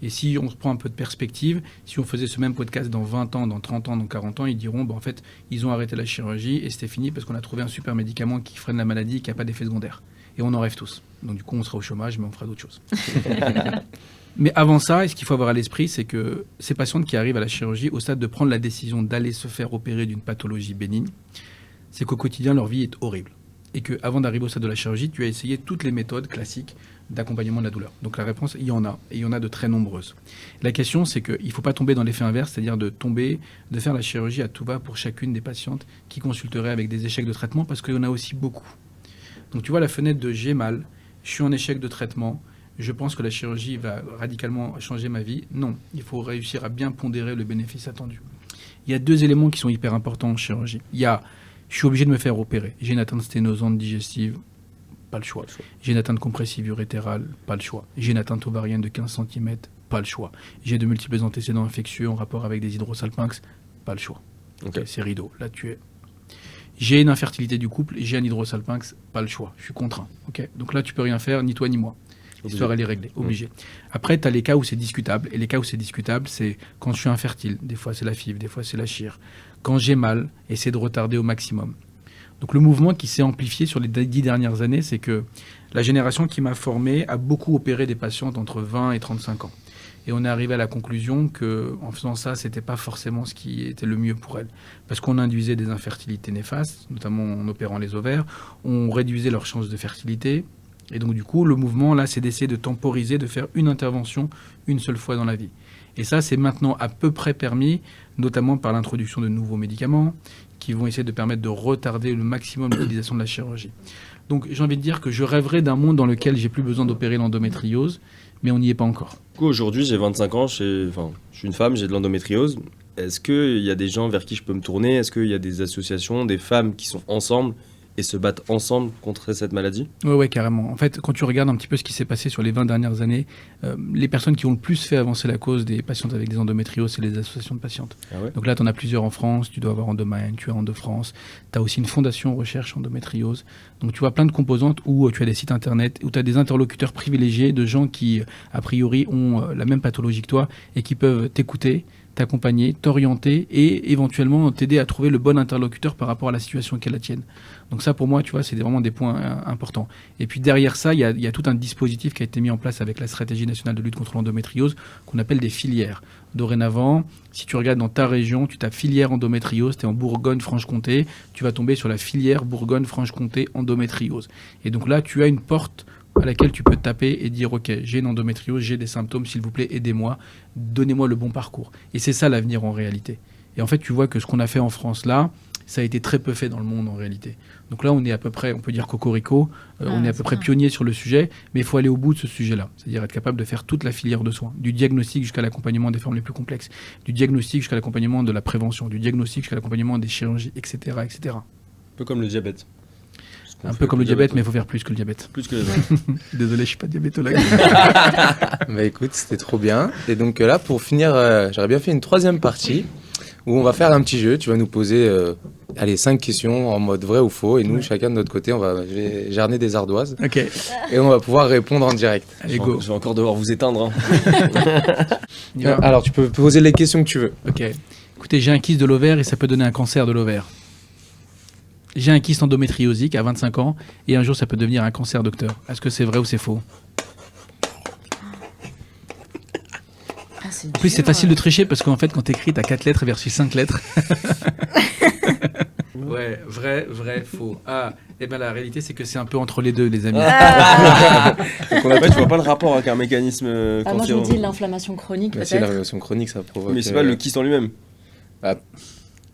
Et si on se prend un peu de perspective, si on faisait ce même podcast dans 20 ans, dans 30 ans, dans 40 ans, ils diront, en fait, ils ont arrêté la chirurgie et c'était fini parce qu'on a trouvé un super médicament qui freine la maladie et qui n'a pas d'effet secondaire. Et on en rêve tous. Donc du coup, on sera au chômage, mais on fera d'autres choses. Mais avant ça, ce qu'il faut avoir à l'esprit, c'est que ces patientes qui arrivent à la chirurgie, au stade de prendre la décision d'aller se faire opérer d'une pathologie bénigne, c'est qu'au quotidien, leur vie est horrible. Et qu'avant d'arriver au stade de la chirurgie, tu as essayé toutes les méthodes classiques d'accompagnement de la douleur. Donc la réponse, il y en a, et il y en a de très nombreuses. La question, c'est qu'il ne faut pas tomber dans l'effet inverse, c'est-à-dire de faire la chirurgie à tout va pour chacune des patientes qui consulteraient avec des échecs de traitement, parce qu'il y en a aussi beaucoup. Donc tu vois la fenêtre de j'ai mal, je suis en échec de traitement, je pense que la chirurgie va radicalement changer ma vie. Non, il faut réussir à bien pondérer le bénéfice attendu. Il y a deux éléments qui sont hyper importants en chirurgie. Il y a je suis obligé de me faire opérer. J'ai une atteinte sténosante digestive, pas le choix. J'ai une atteinte compressive urétérale, pas le choix. J'ai une atteinte ovarienne de 15 cm, pas le choix. J'ai de multiples antécédents infectieux en rapport avec des hydrosalpinx, pas le choix. Okay. C'est rideau, là tu es. J'ai une infertilité du couple, j'ai un hydrosalpinx, pas le choix. Je suis contraint. Okay. Donc là tu peux rien faire, ni toi ni moi. L'histoire, elle est réglée, obligé. Après, tu as les cas où c'est discutable. Et les cas où c'est discutable, c'est quand je suis infertile. Des fois, c'est la FIV, des fois, c'est la chire. Quand j'ai mal, essayer de retarder au maximum. Donc, le mouvement qui s'est amplifié sur les 10 dernières années, c'est que la génération qui m'a formé a beaucoup opéré des patientes entre 20 et 35 ans. Et on est arrivé à la conclusion qu'en faisant ça, ce n'était pas forcément ce qui était le mieux pour elles. Parce qu'on induisait des infertilités néfastes, notamment en opérant les ovaires. On réduisait leurs chances de fertilité. Et donc, du coup, le mouvement, là, c'est d'essayer de temporiser, de faire une intervention une seule fois dans la vie. Et ça, c'est maintenant à peu près permis, notamment par l'introduction de nouveaux médicaments qui vont essayer de permettre de retarder le maximum l'utilisation de la chirurgie. Donc, j'ai envie de dire que je rêverais d'un monde dans lequel j'ai plus besoin d'opérer l'endométriose, mais on n'y est pas encore. Du coup, aujourd'hui, j'ai 25 ans, je suis une femme, j'ai de l'endométriose. Est-ce qu'il y a des gens vers qui je peux me tourner? Est-ce qu'il y a des associations, des femmes qui sont ensemble et se battent ensemble contre cette maladie? Oui, carrément. En fait, quand tu regardes un petit peu ce qui s'est passé sur les 20 dernières années, les personnes qui ont le plus fait avancer la cause des patientes avec des endométrioses, c'est les associations de patientes. Ah ouais. Donc là, tu en as plusieurs en France. Tu dois avoir Endomind, tu as Endo-France. Tu as aussi une fondation recherche endométriose. Donc tu vois plein de composantes où tu as des sites internet, où tu as des interlocuteurs privilégiés de gens qui, a priori, ont la même pathologie que toi et qui peuvent t'écouter, t'accompagner, t'orienter et éventuellement t'aider à trouver le bon interlocuteur par rapport à la situation qui est la tienne. Donc ça, pour moi, tu vois, c'est vraiment des points importants. Et puis derrière ça, il y a tout un dispositif qui a été mis en place avec la stratégie nationale de lutte contre l'endométriose qu'on appelle des filières. Dorénavant, si tu regardes dans ta région, tu tapes filière endométriose, tu es en Bourgogne-Franche-Comté, tu vas tomber sur la filière Bourgogne-Franche-Comté endométriose. Et donc là, tu as une porte à laquelle tu peux te taper et dire « Ok, j'ai une endométriose, j'ai des symptômes, s'il vous plaît, aidez-moi, donnez-moi le bon parcours. » Et c'est ça l'avenir en réalité. Et en fait, tu vois que ce qu'on a fait en France là, ça a été très peu fait dans le monde en réalité. Donc là, on est à peu près, on peut dire cocorico, on est à peu près pionnier sur le sujet, mais il faut aller au bout de ce sujet-là. C'est-à-dire être capable de faire toute la filière de soins, du diagnostic jusqu'à l'accompagnement des formes les plus complexes, du diagnostic jusqu'à l'accompagnement de la prévention, du diagnostic jusqu'à l'accompagnement des chirurgies, etc., etc. Un peu comme le diabète. Un peu comme le diabète, mais il faut faire plus que le diabète. Plus que le diabète. Désolé, je suis pas diabétologue. Bah écoute, c'était trop bien. Et donc là, pour finir, j'aurais bien fait une troisième partie où on va faire un petit jeu. Tu vas nous poser 5 questions en mode vrai ou faux. Et nous, chacun de notre côté, j'ai ramené des ardoises. Ok. Et on va pouvoir répondre en direct. Allez, go. Je vais encore devoir vous éteindre. Hein. Alors, tu peux poser les questions que tu veux. Ok. Écoutez, j'ai un kyste de l'ovaire et ça peut donner un cancer de l'ovaire. J'ai un kyste endométriosique à 25 ans et un jour ça peut devenir un cancer, docteur. Est-ce que c'est vrai ou c'est faux? En plus, c'est facile de tricher parce qu'en fait, quand t'écris, t'as 4 lettres versus 5 lettres. Ouais, vrai, faux. Ah, et bien la réalité, c'est que c'est un peu entre les deux, les amis. Donc en fait, tu vois pas le rapport avec un mécanisme moi, je me cancéreux. dis l'inflammation chronique, Bah, peut-être. si, l'inflammation chronique, ça provoque. Mais c'est pas le kyste en lui-même. Bah,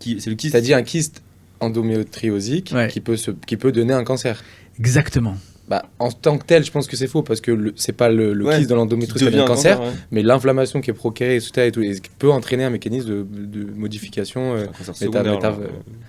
C'est le kyste. T'as dit un kyste endométriosique Ouais. qui peut donner un cancer. Exactement. Bah, en tant que tel, je pense que c'est faux parce que c'est pas le Ouais, kyste de qui l'endométriose qui devient donne un un cancer, ouais. mais l'inflammation qui est procréée, etc. et tout, et qui peut entraîner un mécanisme de modification C'est un cancer secondaire, alors,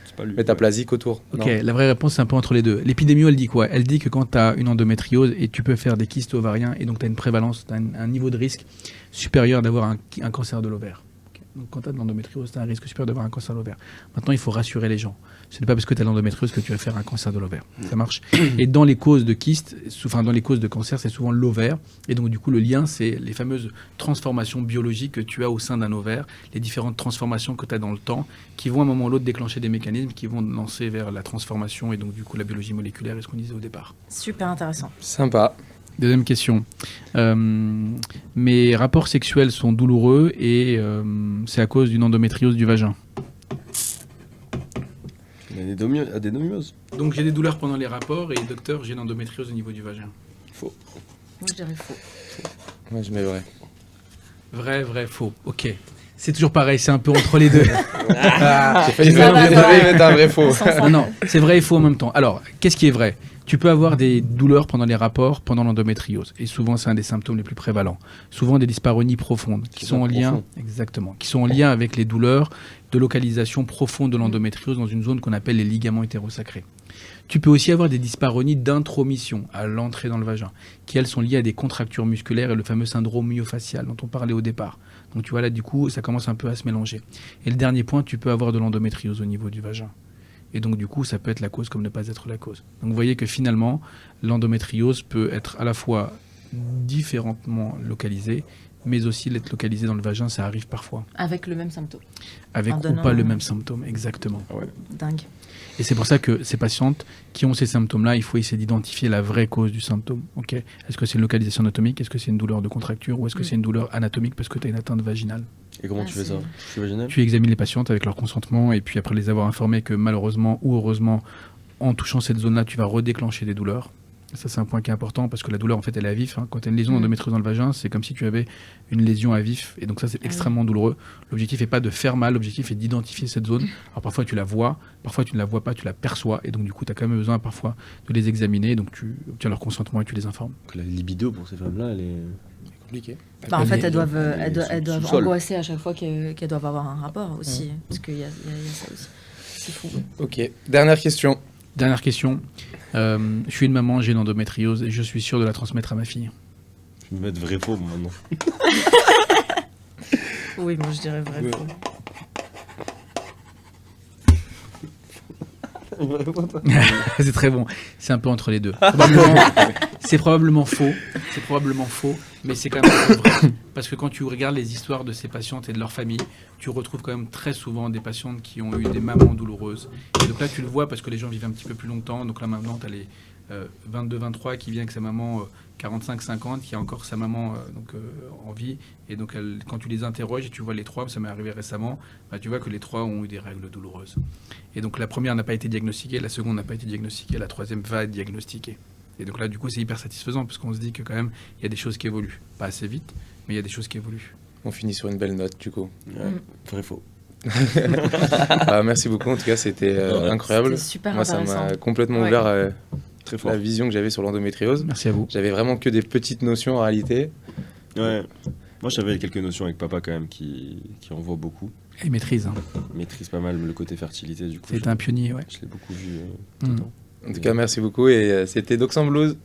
c'est pas lui. métaplasique autour. Ok, Non. la vraie réponse, c'est un peu entre les deux. L'épidémie, elle dit quoi? Elle dit que quand tu as une endométriose et tu peux faire des kystes ovariens et donc tu as une prévalence, tu as un niveau de risque supérieur d'avoir un cancer de l'ovaire. Ok. Donc quand tu as de l'endométriose, tu as un risque supérieur d'avoir un cancer de l'ovaire. Maintenant, il faut rassurer les gens. Ce n'est pas parce que tu as l'endométriose que tu vas faire un cancer de l'ovaire. Ça marche. Et dans les causes de kystes, dans les causes de cancer, c'est souvent l'ovaire. Et donc, du coup, le lien, c'est les fameuses transformations biologiques que tu as au sein d'un ovaire, les différentes transformations que tu as dans le temps, qui vont à un moment ou l'autre déclencher des mécanismes qui vont lancer vers la transformation et donc, du coup, la biologie moléculaire et ce qu'on disait au départ. Super intéressant. Sympa. Deuxième question. Mes rapports sexuels sont douloureux et c'est à cause d'une endométriose du vagin. Il y a des adénomioses. Donc j'ai des douleurs pendant les rapports et docteur, j'ai une endométriose au niveau du vagin. Faux. Moi, je dirais faux. Moi, je mets vrai. Vrai, faux. Ok. C'est toujours pareil, c'est un peu entre les deux. J'ai failli Ça va, ça va. mettre un vrai faux. Non, c'est vrai et faux en même temps. Alors, qu'est-ce qui est vrai? Tu peux avoir des douleurs pendant les rapports, pendant l'endométriose. Et souvent, c'est un des symptômes les plus prévalents. Souvent, des dyspareunies profondes qui sont en lien, exactement, qui sont en lien avec les douleurs de localisation profonde de l'endométriose dans une zone qu'on appelle les ligaments hétérosacrés. Tu peux aussi avoir des dyspareunies d'intromission à l'entrée dans le vagin, qui elles sont liées à des contractures musculaires et le fameux syndrome myofacial dont on parlait au départ. Donc tu vois là, du coup, ça commence un peu à se mélanger. Et le dernier point, tu peux avoir de l'endométriose au niveau du vagin. Et donc, du coup, ça peut être la cause comme ne pas être la cause. Donc, vous voyez que finalement, l'endométriose peut être à la fois différemment localisée, mais aussi l'être localisée dans le vagin, ça arrive parfois. Avec le même symptôme. Avec En ou donnant pas le un- même symptôme, exactement. Dingue. Et c'est pour ça que ces patientes qui ont ces symptômes-là, il faut essayer d'identifier la vraie cause du symptôme. Ok. Est-ce que c'est une localisation anatomique? Est-ce que c'est une douleur de contracture? Ou est-ce que c'est une douleur anatomique parce que tu as une atteinte vaginale? Et comment Ah, tu fais c'est- ça? Tu vaginal? Tu examines les patientes avec leur consentement et puis après les avoir informées que malheureusement ou heureusement, en touchant cette zone-là, tu vas redéclencher des douleurs. Ça, c'est un point qui est important parce que la douleur, en fait, elle est à vif. Hein. Quand tu as une lésion d'endométriose dans le vagin, c'est comme si tu avais une lésion à vif. Et donc ça, c'est extrêmement douloureux. L'objectif n'est pas de faire mal, l'objectif est d'identifier cette zone. Alors parfois, tu la vois, parfois, tu ne la vois pas, tu la perçois. Et donc, du coup, tu as quand même besoin parfois de les examiner. Donc, tu obtiens leur consentement et tu les informes. Donc la libido pour ces femmes-là, elle est... Compliqué. Bah, en fait, elles Elles doivent sous-sol. angoisser à chaque fois qu'elles doivent avoir un rapport aussi. Parce qu'il y a ça aussi. C'est fou. Ok. Dernière question. Dernière question. Je suis une maman, j'ai une endométriose et je suis sûr de la transmettre à ma fille. Je vais me mettre vrai faux moi, maintenant. Oui, moi je dirais vrai. Ouais. faux. C'est très bon. C'est un peu entre les deux. Probablement, C'est probablement faux. C'est probablement faux, mais c'est quand même un peu vrai. Parce que quand tu regardes les histoires de ces patientes et de leur famille, tu retrouves quand même très souvent des patientes qui ont eu des mamans douloureuses. Et donc là, tu le vois parce que les gens vivent un petit peu plus longtemps. Donc là, maintenant, tu as les 22-23 qui vient avec sa maman 45-50, qui a encore sa maman en vie. Et donc, quand tu les interroges et tu vois les trois, ça m'est arrivé récemment, bah, tu vois que les trois ont eu des règles douloureuses. Et donc, la première n'a pas été diagnostiquée, la seconde n'a pas été diagnostiquée, la troisième va être diagnostiquée. Et donc là, du coup, c'est hyper satisfaisant parce qu'on se dit que quand même, il y a des choses qui évoluent. Pas assez vite, mais il y a des choses qui évoluent. On finit sur une belle note, du coup. Ouais, vrai faux. Merci beaucoup, en tout cas, c'était incroyable. C'était super Moi, ça intéressant. m'a complètement Ouais. ouvert Très fort. la vision que j'avais sur l'endométriose. Merci à vous. J'avais vraiment que des petites notions en réalité. Ouais. Moi, j'avais quelques notions avec papa quand même qui en voit beaucoup. Et maîtrise. Hein. Maîtrise pas mal le côté fertilité, du coup. C'est un pionnier, ouais. Je l'ai beaucoup vu tout le temps. En tout cas, merci beaucoup et c'était Doc sans Blues.